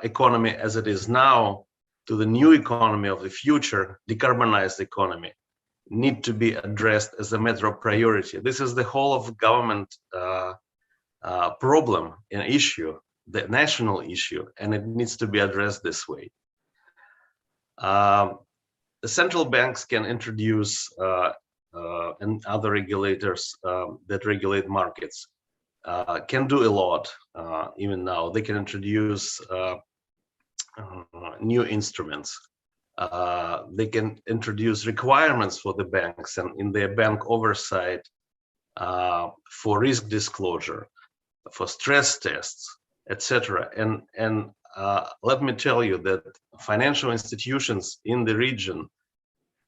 economy as it is now to the new economy of the future, decarbonized economy, need to be addressed as a matter of priority. This is the whole of government problem and issue, the national issue, and it needs to be addressed this way. The central banks can introduce and other regulators that regulate markets can do a lot even now. They can introduce new instruments. They can introduce requirements for the banks and in their bank oversight for risk disclosure, for stress tests, etc. And let me tell you that financial institutions in the region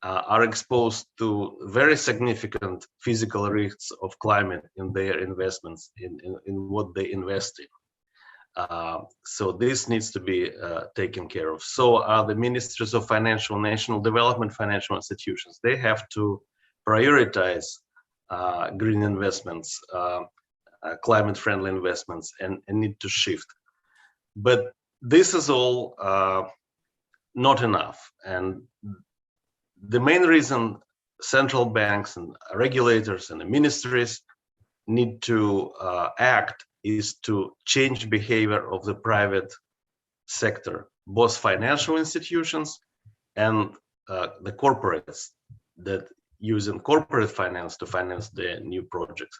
are exposed to very significant physical risks of climate in their investments, in what they invest in. So this needs to be taken care of. So are the ministries of financial, national development financial institutions. They have to prioritize green investments, climate-friendly investments, and need to shift. But this is all not enough. And the main reason central banks and regulators and the ministries need to act is to change behavior of the private sector, both financial institutions and the corporates that using corporate finance to finance their new projects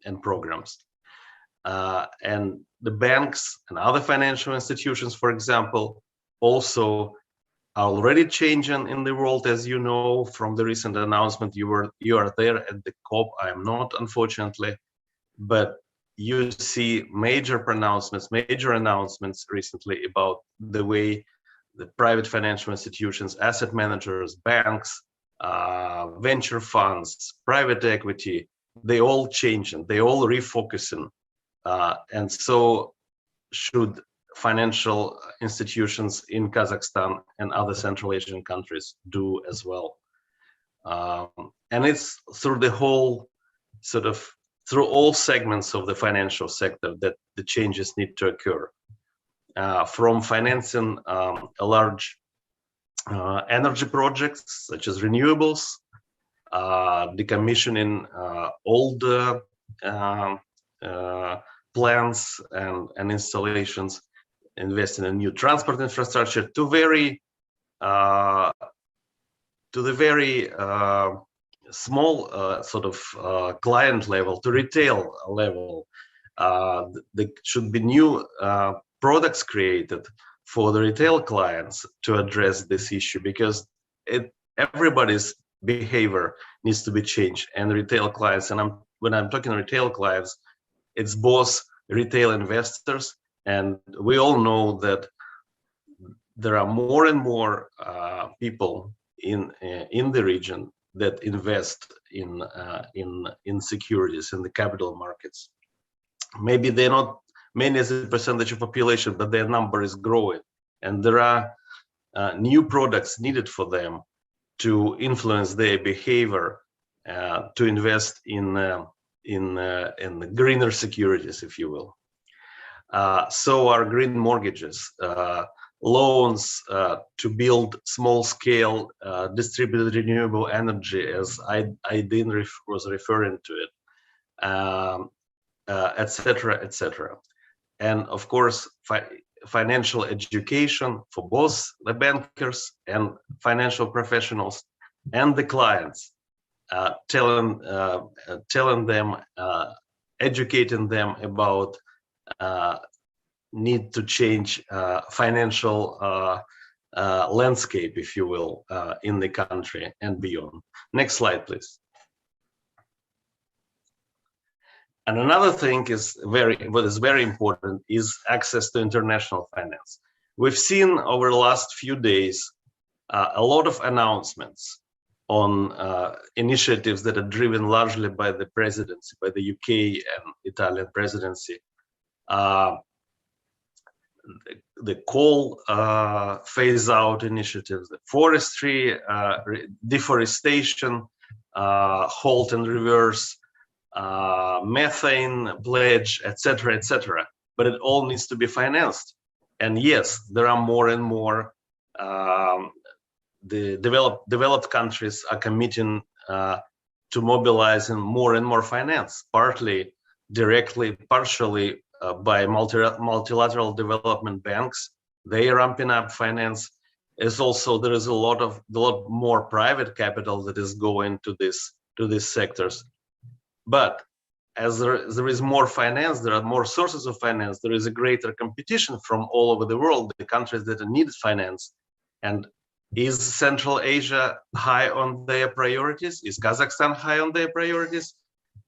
and programs. And the banks and other financial institutions, for example, also are already changing in the world, as you know, from the recent announcement. You are there at the COP. I am not, unfortunately, but you see major announcements recently about the way the private financial institutions, asset managers, banks, venture funds, private equity, they all changing, they all refocusing, and so should financial institutions in Kazakhstan and other Central Asian countries do as well. And it's through the whole through all segments of the financial sector that the changes need to occur. from financing a large energy projects such as renewables, decommissioning old plants and installations, investing in new transport infrastructure, to the very small sort of client level, to retail level. There should be new products created for the retail clients to address this issue, because everybody's behavior needs to be changed, and retail clients, and when I'm talking retail clients, it's both retail investors, and we all know that there are more and more people in the region that invest in securities in the capital markets. Maybe they're not many as a percentage of population, but their number is growing, and there are new products needed for them to influence their behavior, to invest in greener securities, if you will. So are green mortgages, loans to build small-scale distributed renewable energy, as Aydin was referring to it, etc., etc. And of course, financial education for both the bankers and financial professionals and the clients, telling them, educating them about need to change financial landscape, if you will, in the country and beyond. Next slide, please. And another thing is what is very important is access to international finance. We've seen over the last few days a lot of announcements on initiatives that are driven largely by the presidency, by the UK and Italian presidency. The coal phase-out initiatives, the forestry, deforestation, halt and reverse, methane pledge, etc., etc. But it all needs to be financed. And yes, there are more and more the developed countries are committing to mobilizing more and more finance, partly directly, partially by multilateral development banks. They are ramping up finance. As also there is a lot more private capital that is going to these sectors. But as there is more finance, there are more sources of finance, there is a greater competition from all over the world, the countries that need finance. And is Central Asia high on their priorities? Is Kazakhstan high on their priorities?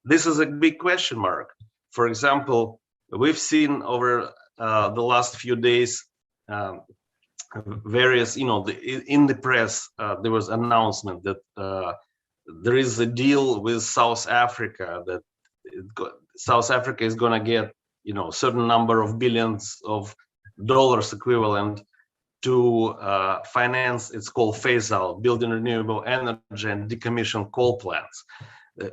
This is a big question mark. For example, we've seen over the last few days various, in the press, there was an announcement that there is a deal with South Africa that South Africa is going to get, certain number of billions of dollars equivalent to finance, it's called phase out, building renewable energy and decommission coal plants.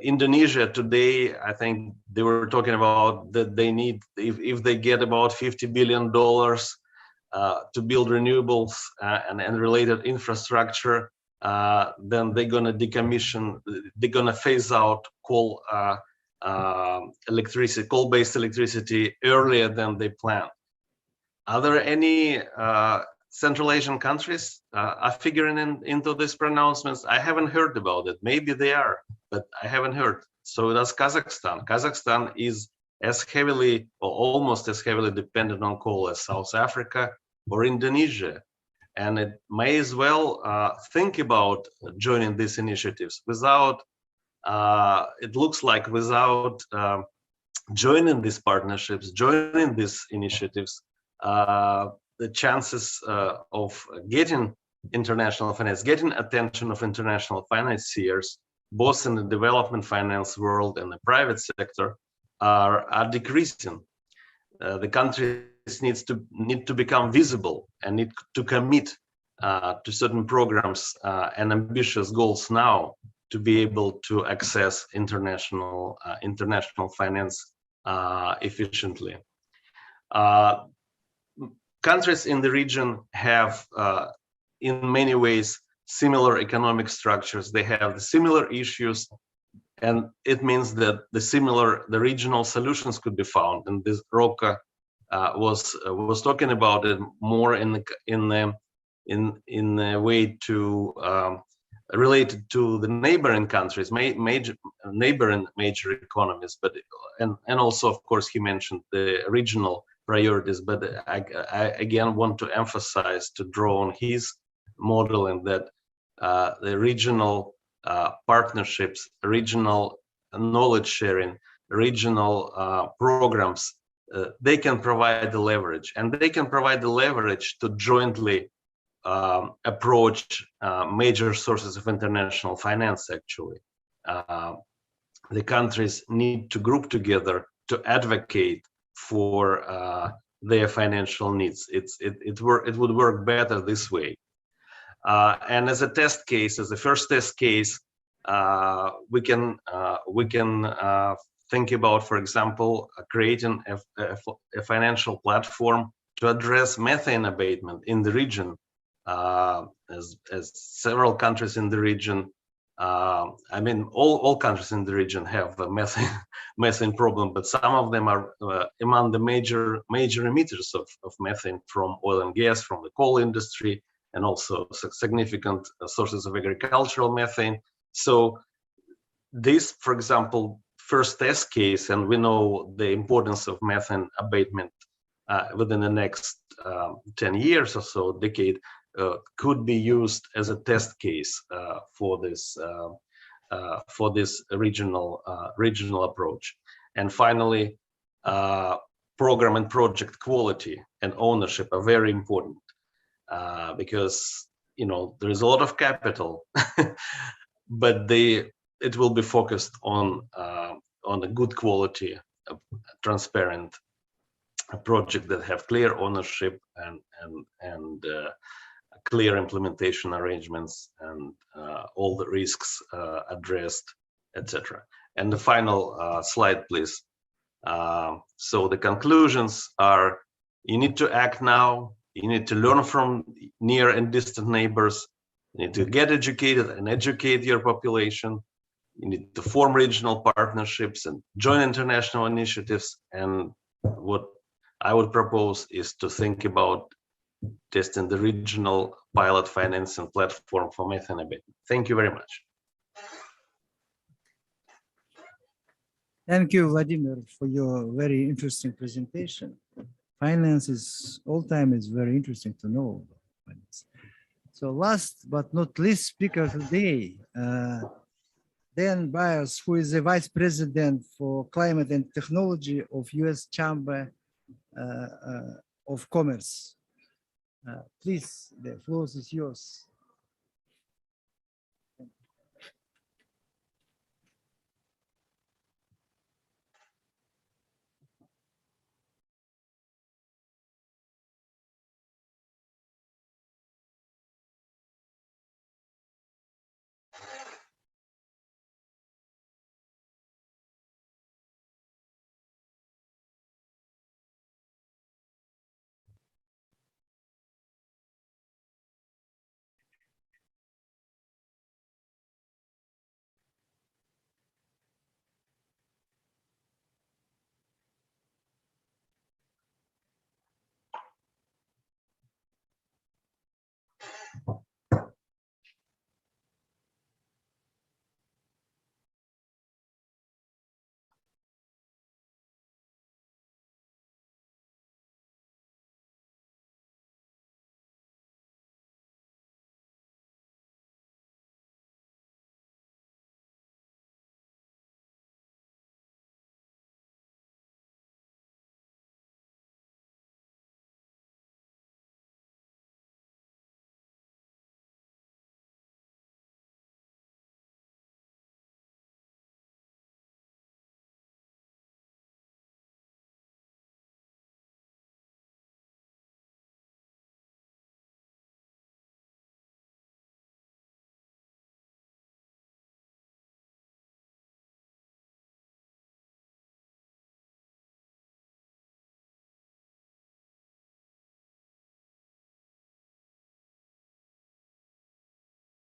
Indonesia today, I think they were talking about that they need, if they get about $50 billion to build renewables and related infrastructure, then they're going to decommission, they're going to phase out coal electricity, coal-based electricity earlier than they planned. Are there any Central Asian countries are figuring into these pronouncements? I haven't heard about it. Maybe they are, but I haven't heard. So does Kazakhstan. Kazakhstan is as heavily or almost as heavily dependent on coal as South Africa or Indonesia. And it may as well think about joining these initiatives without, it looks like without joining these partnerships, joining these initiatives, the chances of getting international finance, getting attention of international financiers, both in the development finance world and the private sector, are decreasing. The countries need to become visible and need to commit to certain programs and ambitious goals now to be able to access international finance efficiently. countries in the region have, in many ways, similar economic structures. They have the similar issues, and it means that the regional solutions could be found. And this Roka was talking about it more in a way to related to the neighboring countries, major economies, but and also, of course, he mentioned the regional priorities. But I again want to emphasize, to draw on his model, and that the regional partnerships, regional knowledge sharing, regional programs, they can provide the leverage, and they can provide the leverage to jointly approach major sources of international finance. Actually, the countries need to group together to advocate for their financial needs. It would work better this way. And as a test case, as a first test case, we can think about, for example, creating a financial platform to address methane abatement in the region, as several countries in the region, I mean, all countries in the region have a methane problem, but some of them are among the major emitters of methane from oil and gas, from the coal industry, and also significant sources of agricultural methane. So this, for example, first test case, and we know the importance of methane abatement within the next 10 years or so, decade, could be used as a test case for this regional approach. And finally, program and project quality and ownership are very important, because there is a lot of capital, but it will be focused on a good quality, transparent project that have clear ownership and clear implementation arrangements, and all the risks addressed, etc. And the final slide, please. So the conclusions are: you need to act now. You need to learn from near and distant neighbors. You need to get educated and educate your population. You need to form regional partnerships and join international initiatives. And what I would propose is to think about testing the regional pilot financing platform for methane abatement. Thank you very much. Thank you, Vladimir, for your very interesting presentation. Finance is all time is very interesting to know. So last but not least speaker today, Dan Byers, who is the Vice President for Climate and Technology of U.S. Chamber of Commerce. Please, the floor is yours.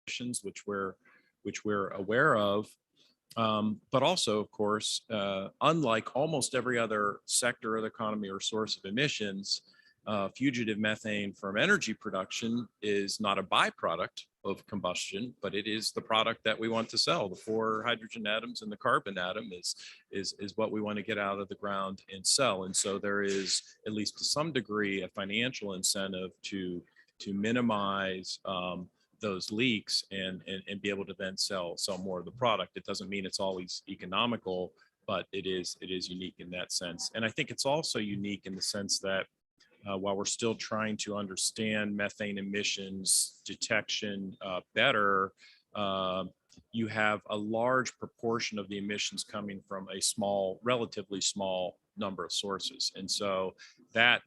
emissions, which we're aware of. But also, of course, unlike almost every other sector of the economy or source of emissions, fugitive methane from energy production is not a byproduct of combustion, but it is the product that we want to sell. The 4 hydrogen atoms and the carbon atom is what we want to get out of the ground and sell. And so there is, at least to some degree, a financial incentive to minimize those leaks and be able to then sell more of the product. It doesn't mean it's always economical, but it is unique in that sense. And I think it's also unique in the sense that while we're still trying to understand methane emissions detection better, you have a large proportion of the emissions coming from a relatively small number of sources. And so that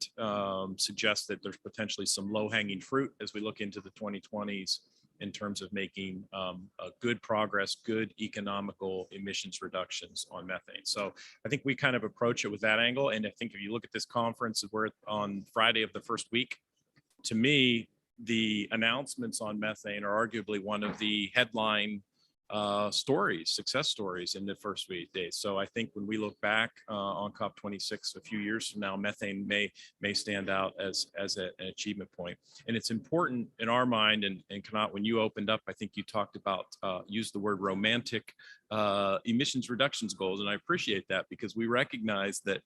suggests that there's potentially some low-hanging fruit as we look into the 2020s in terms of making a good progress, good economical emissions reductions on methane. So I think we kind of approach it with that angle. And I think if you look at this conference, we're on Friday of the first week. To me, the announcements on methane are arguably one of the headline success stories in the first 8 days. So I think when we look back on COP26 a few years from now, methane may stand out as an achievement point. And it's important in our mind, and Kanat, when you opened up, I think you talked about, used the word romantic emissions reductions goals. And I appreciate that because we recognize that,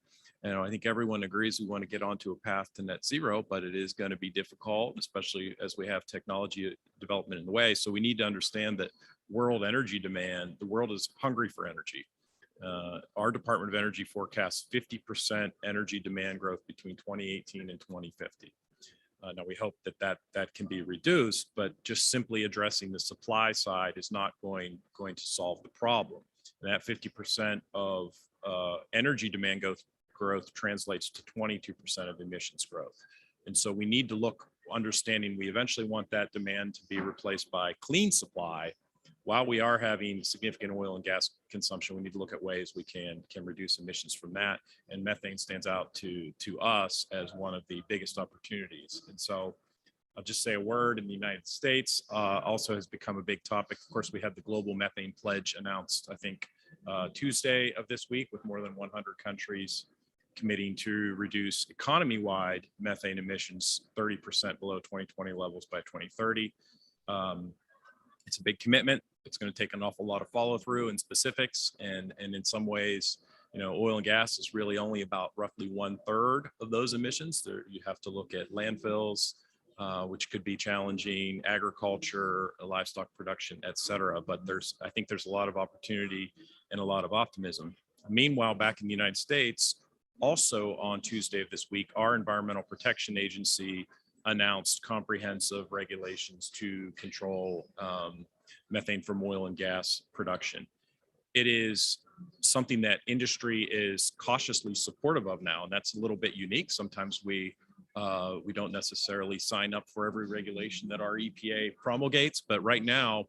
I think everyone agrees we want to get onto a path to net zero, but it is going to be difficult, especially as we have technology development in the way. So we need to understand that world energy demand, the world is hungry for energy. Our Department of Energy forecasts 50% energy demand growth between 2018 and 2050. Now we hope that can be reduced, but just simply addressing the supply side is not going to solve the problem. And that 50% of energy demand growth translates to 22% of emissions growth. And so we need to look, understanding we eventually want that demand to be replaced by clean supply. While we are having significant oil and gas consumption, we need to look at ways we can reduce emissions from that. And methane stands out to us as one of the biggest opportunities. And so I'll just say a word. In the United States also has become a big topic. Of course, we had the global methane pledge announced, I think, Tuesday of this week, with more than 100 countries committing to reduce economy-wide methane emissions 30% below 2020 levels by 2030. It's a big commitment. It's going to take an awful lot of follow through and specifics. And in some ways, oil and gas is really only about roughly 1/3 of those emissions. You have to look at landfills, which could be challenging, agriculture, livestock production, et cetera. But I think there's a lot of opportunity and a lot of optimism. Meanwhile, back in the United States, also on Tuesday of this week, our Environmental Protection Agency announced comprehensive regulations to control methane from oil and gas production. It is something that industry is cautiously supportive of now, and that's a little bit unique. Sometimes we don't necessarily sign up for every regulation that our EPA promulgates, but right now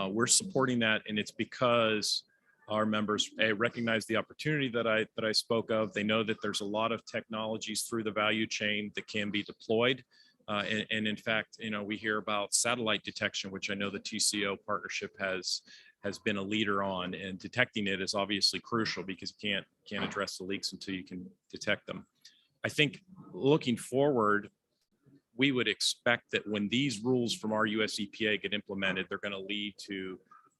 we're supporting that, and it's because our members recognize the opportunity that I spoke of. They know that there's a lot of technologies through the value chain that can be deployed. And in fact, we hear about satellite detection, which I know the TCO partnership has been a leader on, and detecting it is obviously crucial because you can't address the leaks until you can detect them. I think looking forward, we would expect that when these rules from our US EPA get implemented, they're going to lead to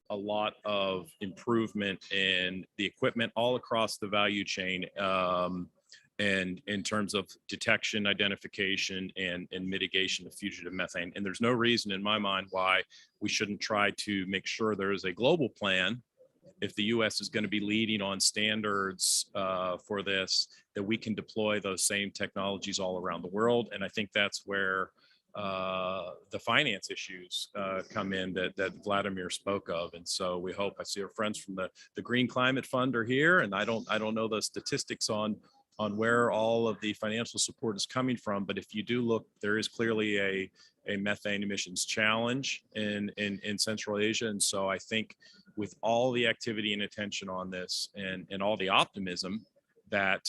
a lot of improvement in the equipment all across the value chain, and in terms of detection, identification, and mitigation of fugitive methane. And there's no reason in my mind why we shouldn't try to make sure there is a global plan, if the US is going to be leading on standards for this, that we can deploy those same technologies all around the world. And I think that's where the finance issues come in that Vladimir spoke of. And so we hope, I see our friends from the Green Climate Fund are here, and I don't know the statistics on where all of the financial support is coming from, but if you do look, there is clearly a methane emissions challenge in Central Asia. And so I think with all the activity and attention on this, and all the optimism that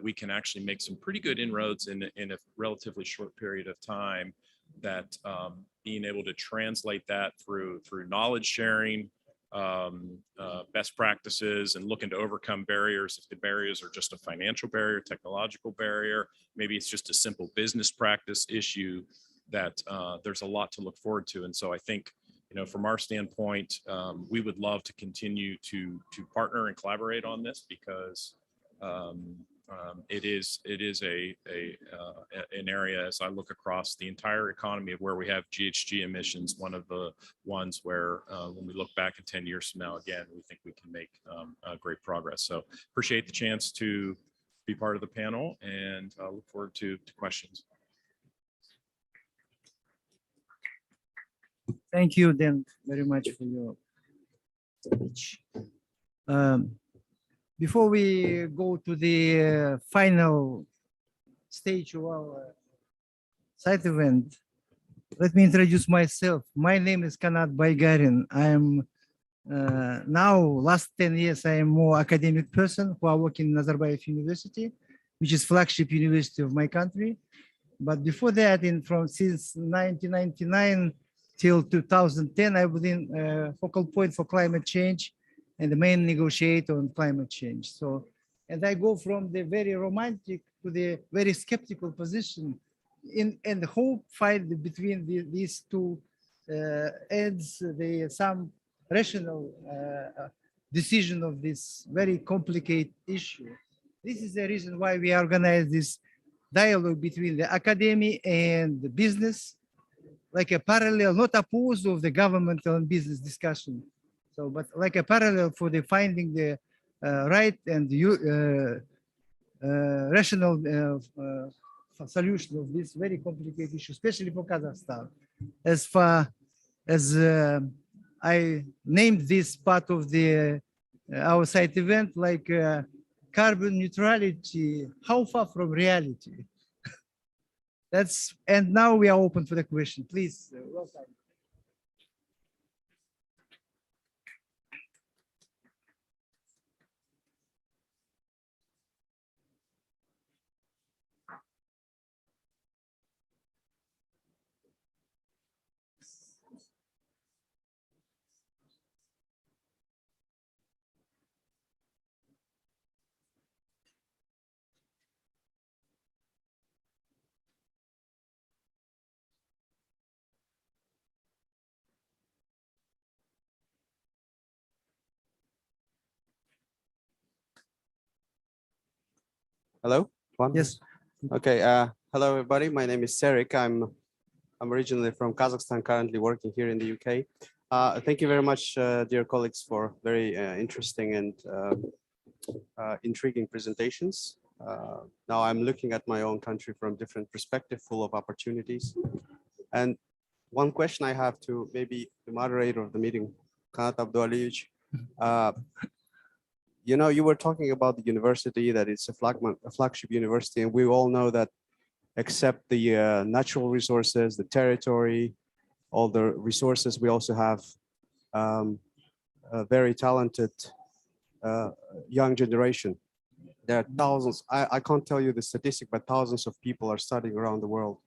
we can actually make some pretty good inroads in a relatively short period of time, being able to translate that through knowledge sharing, best practices, and looking to overcome barriers. If the barriers are just a financial barrier, technological barrier, maybe it's just a simple business practice issue, that there's a lot to look forward to. And so I think, from our standpoint, we would love to continue to partner and collaborate on this, because it is an area, as I look across the entire economy of where we have GHG emissions, one of the ones where when we look back in 10 years from now, again, we think we can make great progress. So appreciate the chance to be part of the panel, and look forward to questions. Thank you, Dan, very much for your speech. Before we go to the final stage of our site event, let me introduce myself. My name is Kanat Baygarin. I am now, last 10 years, I am more academic person who are working in Nazarbayev University, which is flagship university of my country. But before that, since 1999 till 2010, I was in focal point for climate change and the main negotiator on climate change. So, and I go from the very romantic to the very skeptical position and hope fight between these two ends, some rational decision of this very complicated issue. This is the reason why we organize this dialogue between the academy and the business, like a parallel, not opposed of the governmental and business discussion. So, but like a parallel for the finding the right and rational solution of this very complicated issue, especially for Kazakhstan. As far as I named this part of the our site event like carbon neutrality, how far from reality? And now we are open for the question. Please, welcome. Hello? One? Yes. Okay. Hello, everybody. My name is Serik. I'm originally from Kazakhstan, currently working here in the UK. Thank you very much, dear colleagues, for very interesting and intriguing presentations. Now I'm looking at my own country from different perspective, full of opportunities. And one question I have to maybe the moderator of the meeting, Kanat Abdualiyevich. You know, you were talking about the university, that it's a flagship university, and we all know that except the natural resources, the territory, all the resources, we also have a very talented young generation. There are thousands, I can't tell you the statistic, but thousands of people are studying around the world,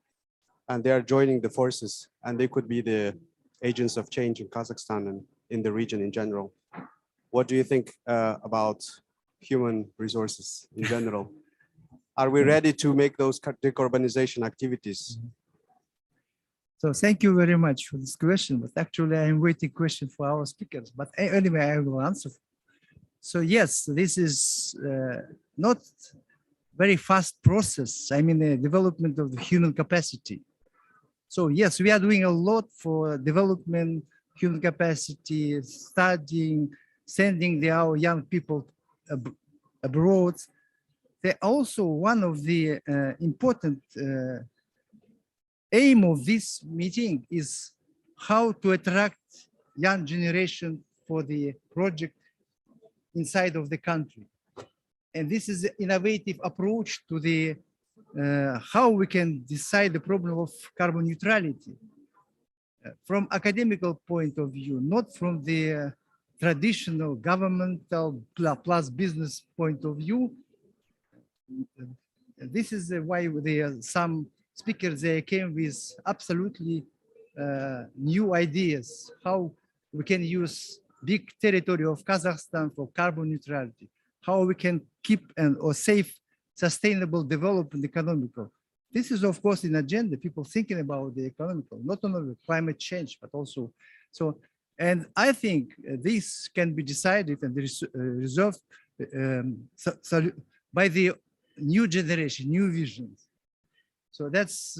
and they are joining the forces, and they could be the agents of change in Kazakhstan and in the region in general. What do you think about human resources in general? Are we ready to make those decarbonization activities? So thank you very much for this question, but actually I'm waiting question for our speakers, but anyway, I will answer. So yes, this is not very fast process. I mean, the development of the human capacity. So yes, we are doing a lot for development, human capacity, studying, sending our young people abroad. They're also one of the important aim of this meeting is how to attract young generation for the project inside of the country. And this is an innovative approach to the how we can decide the problem of carbon neutrality from academical point of view, not from the traditional governmental plus business point of view. This is why some speakers, they came with absolutely new ideas, how we can use big territory of Kazakhstan for carbon neutrality, how we can keep or save sustainable development economical. This is, of course, in agenda, people thinking about the economical, not only climate change, but also, so, and I think this can be decided and resolved by the new generation, new visions. So that's,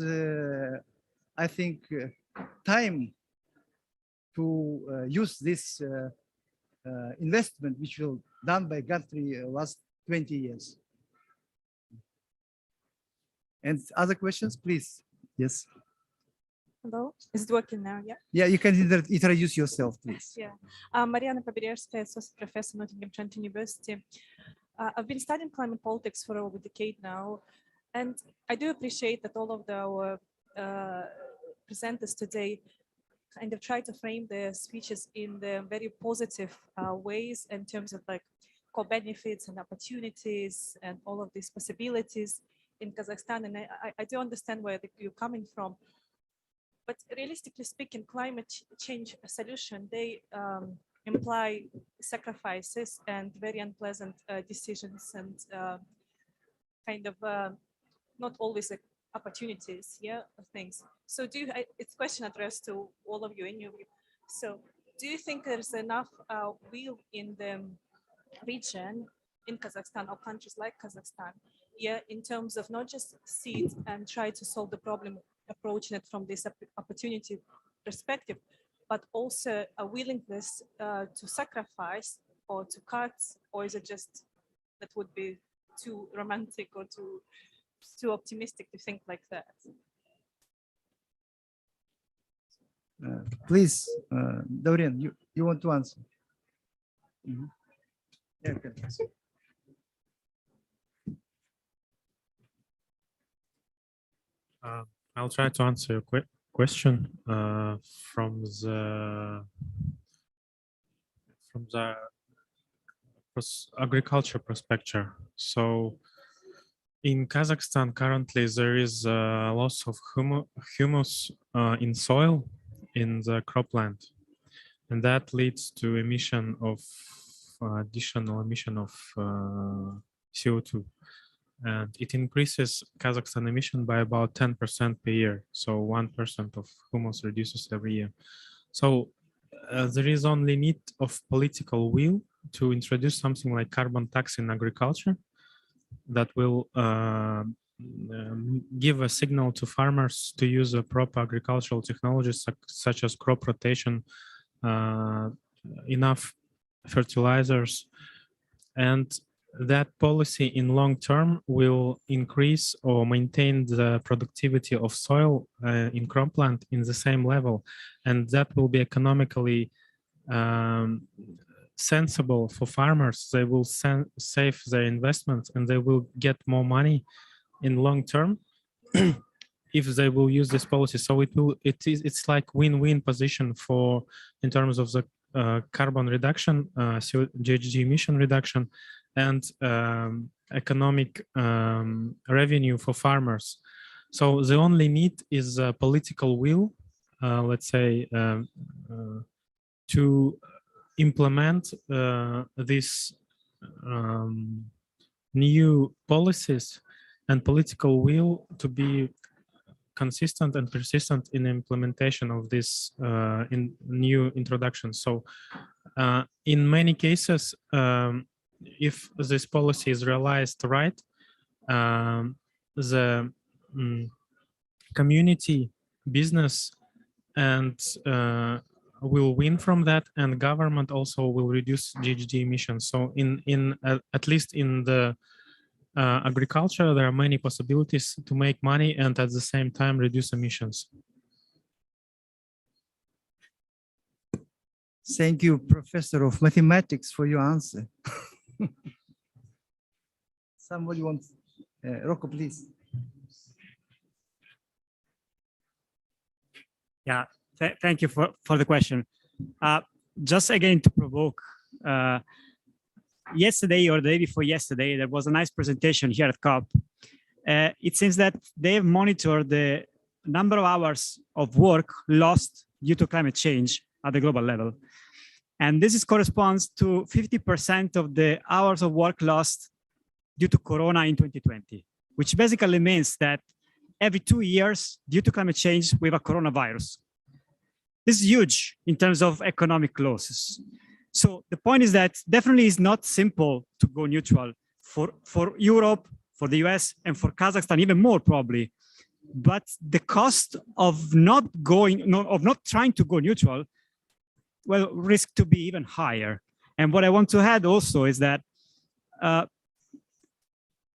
I think, time to use this investment, which will done by country last 20 years. And other questions, please? Yes. Hello, is it working now? Yeah. Yeah, you can introduce yourself, please. Yeah. Mariana Poberezhskaya, associate professor, Nottingham Trent University. I've been studying climate politics for over a decade now, and I do appreciate that all of our presenters today kind of try to frame their speeches in the very positive ways in terms of like co-benefits and opportunities and all of these possibilities in Kazakhstan. And I do understand where you're coming from. But realistically speaking, climate change solution, they imply sacrifices and very unpleasant decisions and kind of not always opportunities, yeah, of things. So do you, it's a question addressed to all of you in your view. So do you think there's enough will in the region, in Kazakhstan or countries like Kazakhstan, yeah, in terms of not just see it and try to solve the problem, approaching it from this opportunity perspective, but also a willingness to sacrifice or to cut, or is it just that would be too romantic or too optimistic to think like that? Please, Dorian, you want to answer? Mm-hmm. Yeah, okay. I'll try to answer your question from the agriculture perspective. So in Kazakhstan currently there is a loss of humus in soil in the cropland, and that leads to emission of additional emission of CO2. And it increases Kazakhstan emission by about 10% per year. So 1% of humus reduces every year. So there is only need of political will to introduce something like carbon tax in agriculture that will give a signal to farmers to use a proper agricultural technologies such as crop rotation, enough fertilizers, and that policy in long term will increase or maintain the productivity of soil in cropland in the same level, and that will be economically sensible for farmers. They will save their investments and they will get more money in long term if they will use this policy. So it's like win-win position for in terms of the carbon reduction, GHG emission reduction, and economic revenue for farmers. So the only need is political will, let's say, to implement these new policies, and political will to be consistent and persistent in the implementation of this new introduction. So in many cases, if this policy is realized right, the community, business, and will win from that, and government also will reduce GHG emissions. So at least in the agriculture, there are many possibilities to make money and at the same time reduce emissions. Thank you, Professor of Mathematics, for your answer. Somebody wants, Rocco, please. Yeah, thank you for the question. Just again to provoke, yesterday or the day before yesterday, there was a nice presentation here at COP it seems that they've monitored the number of hours of work lost due to climate change at the global level. And this corresponds to 50% of the hours of work lost due to Corona in 2020, which basically means that every 2 years, due to climate change, we have a coronavirus. This is huge in terms of economic losses. So the point is that definitely it's not simple to go neutral for Europe, for the US, and for Kazakhstan, even more probably. But the cost of not trying to go neutral, well, risk to be even higher. And what I want to add also is that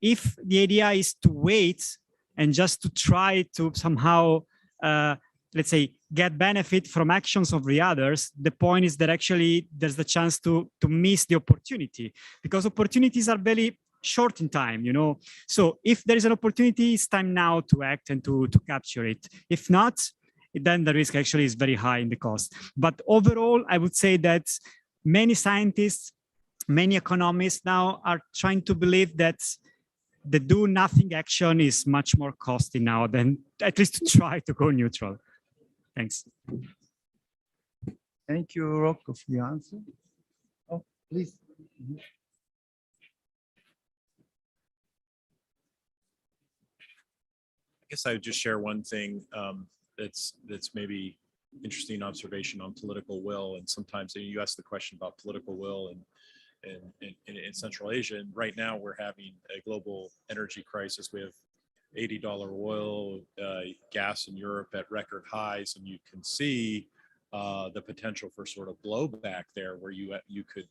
if the idea is to wait and just to try to somehow, let's say, get benefit from actions of the others, the point is that actually there's the chance to miss the opportunity, because opportunities are very short in time, you know. So if there is an opportunity, it's time now to act and to capture it. If not, then the risk actually is very high in the cost. But overall, I would say that many scientists, many economists now are trying to believe that the do nothing action is much more costly now than at least to try to go neutral. Thanks. Thank you, Rocco, for the answer. Oh, please. I guess I would just share one thing that's maybe interesting observation on political will. And sometimes you ask the question about political will in Central Asia. And right now we're having a global energy crisis. We have $80 oil, gas in Europe at record highs, and you can see the potential for sort of blowback there, where you could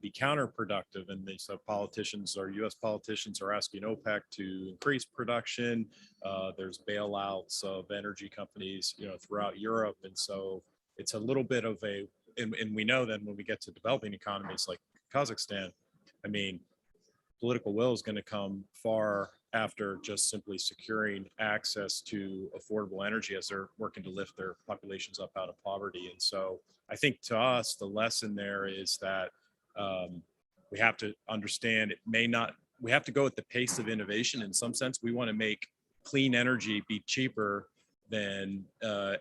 be counterproductive. And these politicians, or U.S. politicians, are asking OPEC to increase production. There's bailouts of energy companies, you know, throughout Europe, and so it's a little bit of a. And we know that when we get to developing economies like Kazakhstan, I mean, political will is going to come far after just simply securing access to affordable energy as they're working to lift their populations up out of poverty. And so I think to us, the lesson there is that we have to understand we have to go at the pace of innovation. In some sense, we want to make clean energy be cheaper than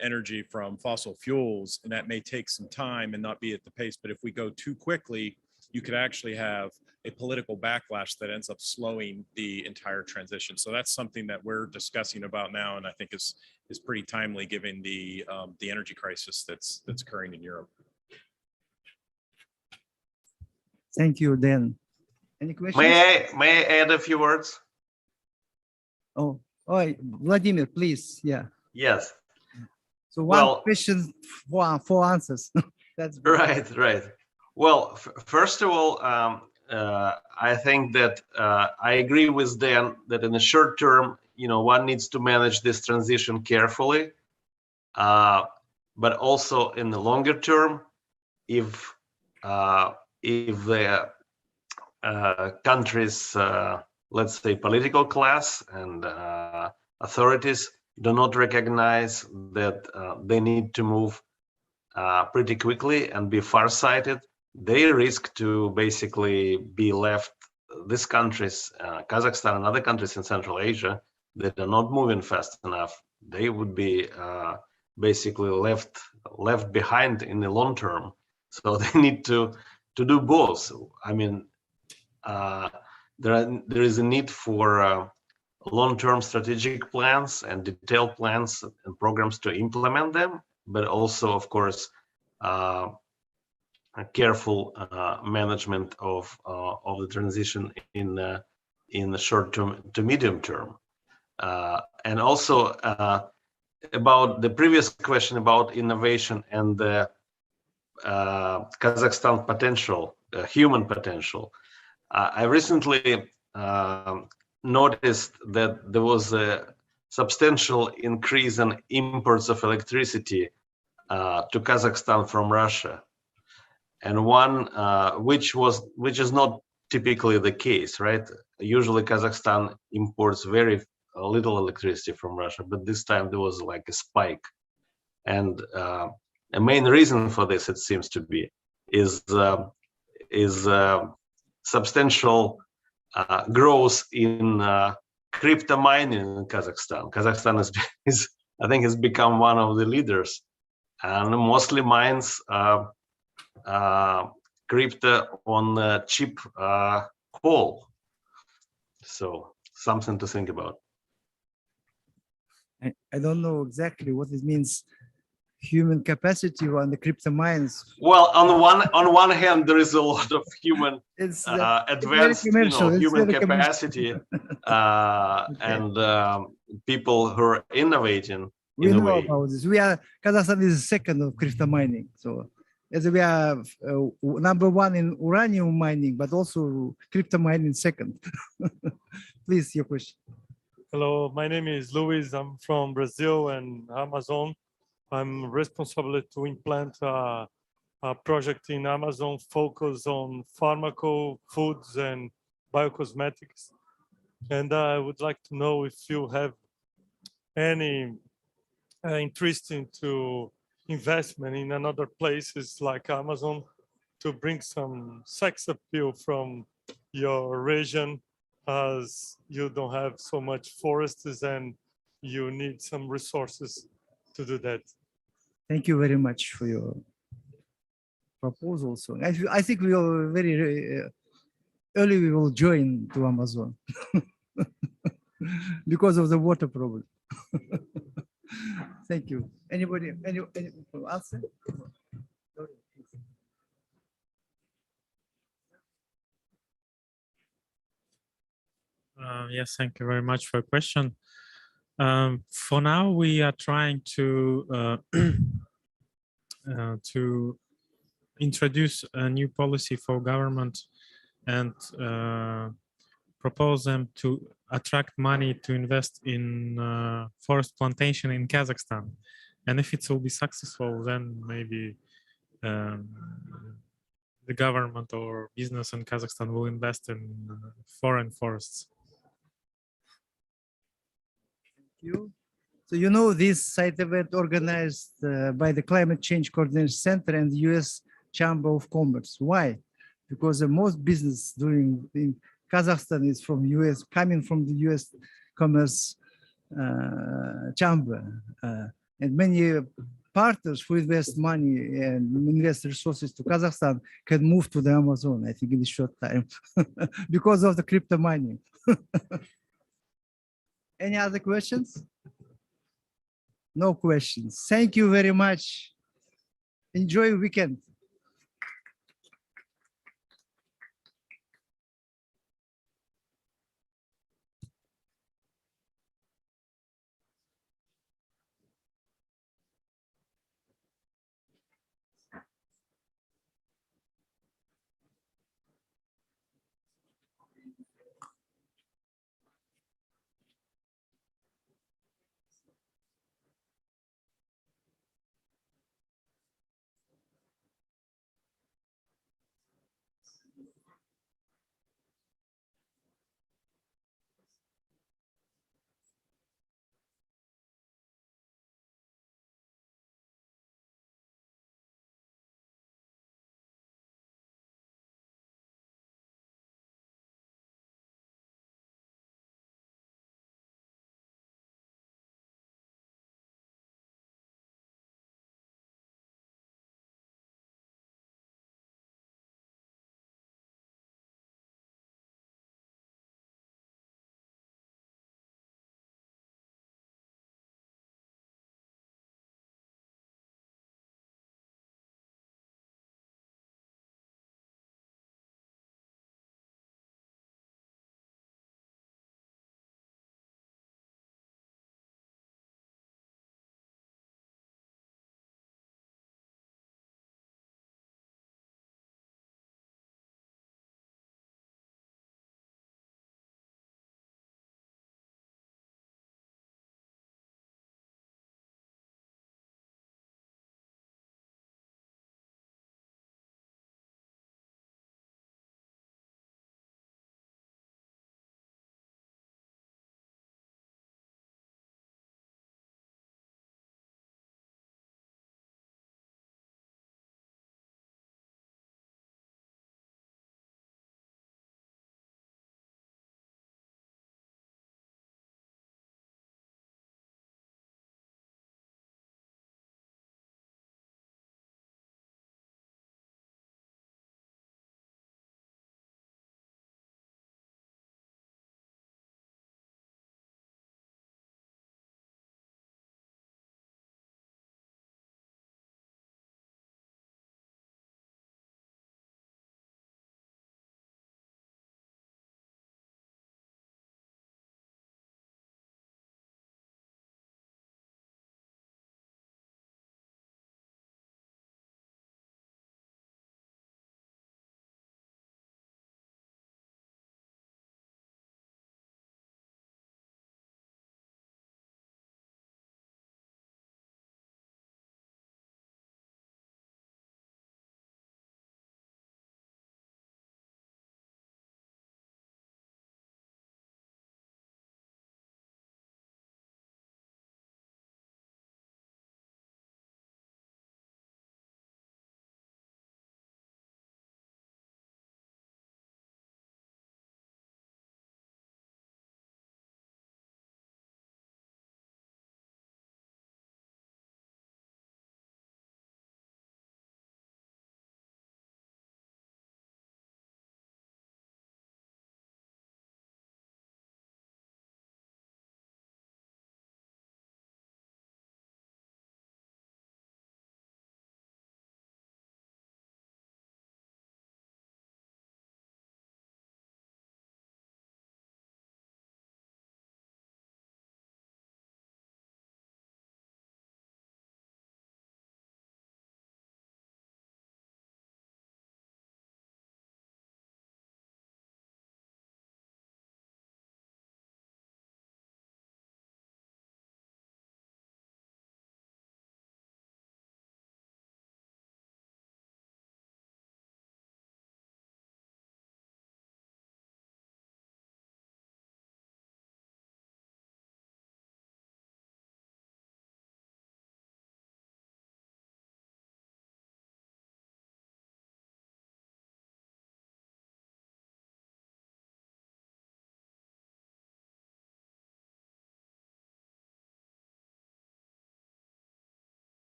energy from fossil fuels. And that may take some time and not be at the pace. But if we go too quickly, you could actually have a political backlash that ends up slowing the entire transition. So that's something that we're discussing about now, and I think is pretty timely given the energy crisis that's occurring in Europe. Thank you, Dan. Any questions? May I add a few words? Oh, Vladimir, please. Yeah. Yes. So one question, four answers. That's great. Right. Well, first of all, I think that I agree with Dan that in the short term, you know, one needs to manage this transition carefully, but also in the longer term, if the country's, let's say, political class and authorities do not recognize that they need to move pretty quickly and be farsighted, they risk to basically be left, these countries, Kazakhstan and other countries in Central Asia that are not moving fast enough, they would be basically left behind in the long term. So they need to do both. I mean, there is a need for long-term strategic plans and detailed plans and programs to implement them, but also, of course, a careful management of the transition in the short term to medium term. And also about the previous question about innovation and the Kazakhstan potential, human potential. I recently noticed that there was a substantial increase in imports of electricity to Kazakhstan from Russia, and one which is not typically the case, right? Usually Kazakhstan imports very little electricity from Russia, but this time there was like a spike, and a main reason for this, it seems to be, is substantial growth in crypto mining in Kazakhstan. Kazakhstan is I think, has become one of the leaders, and mostly mines crypto on cheap coal. So something to think about. I don't know exactly what it means. Human capacity on the crypto mines. Well, on one hand, there is a lot of human It's advanced, human capacity and people who are innovating. We in a know way. about this. Kazakhstan is second of crypto mining. So as we are number one in uranium mining, but also crypto mining second. Please, your question. Hello, my name is Luis. I'm from Brazil and Amazon. I'm responsible to implement a project in Amazon focused on pharmaco, foods, and biocosmetics. And I would like to know if you have any interest into investment in another places like Amazon to bring some sex appeal from your region, as you don't have so much forests and you need some resources to do that. Thank you very much for your proposal. So I think we are very early. We will join to Amazon because of the water problem. Thank you. Anybody answer? Yes, thank you very much for your question. For now, we are trying to introduce a new policy for government and propose them to attract money to invest in forest plantation in Kazakhstan. And if it will be successful, then maybe the government or business in Kazakhstan will invest in foreign forests. You. So this site event organized by the Climate Change Coordination Center and the U.S. Chamber of Commerce. Why? Because the most business doing in Kazakhstan is from U.S. coming from the U.S. Commerce Chamber, and many partners who invest money and invest resources to Kazakhstan can move to the Amazon. I think in a short time because of the crypto mining. Any other questions? No questions. Thank you very much. Enjoy your weekend.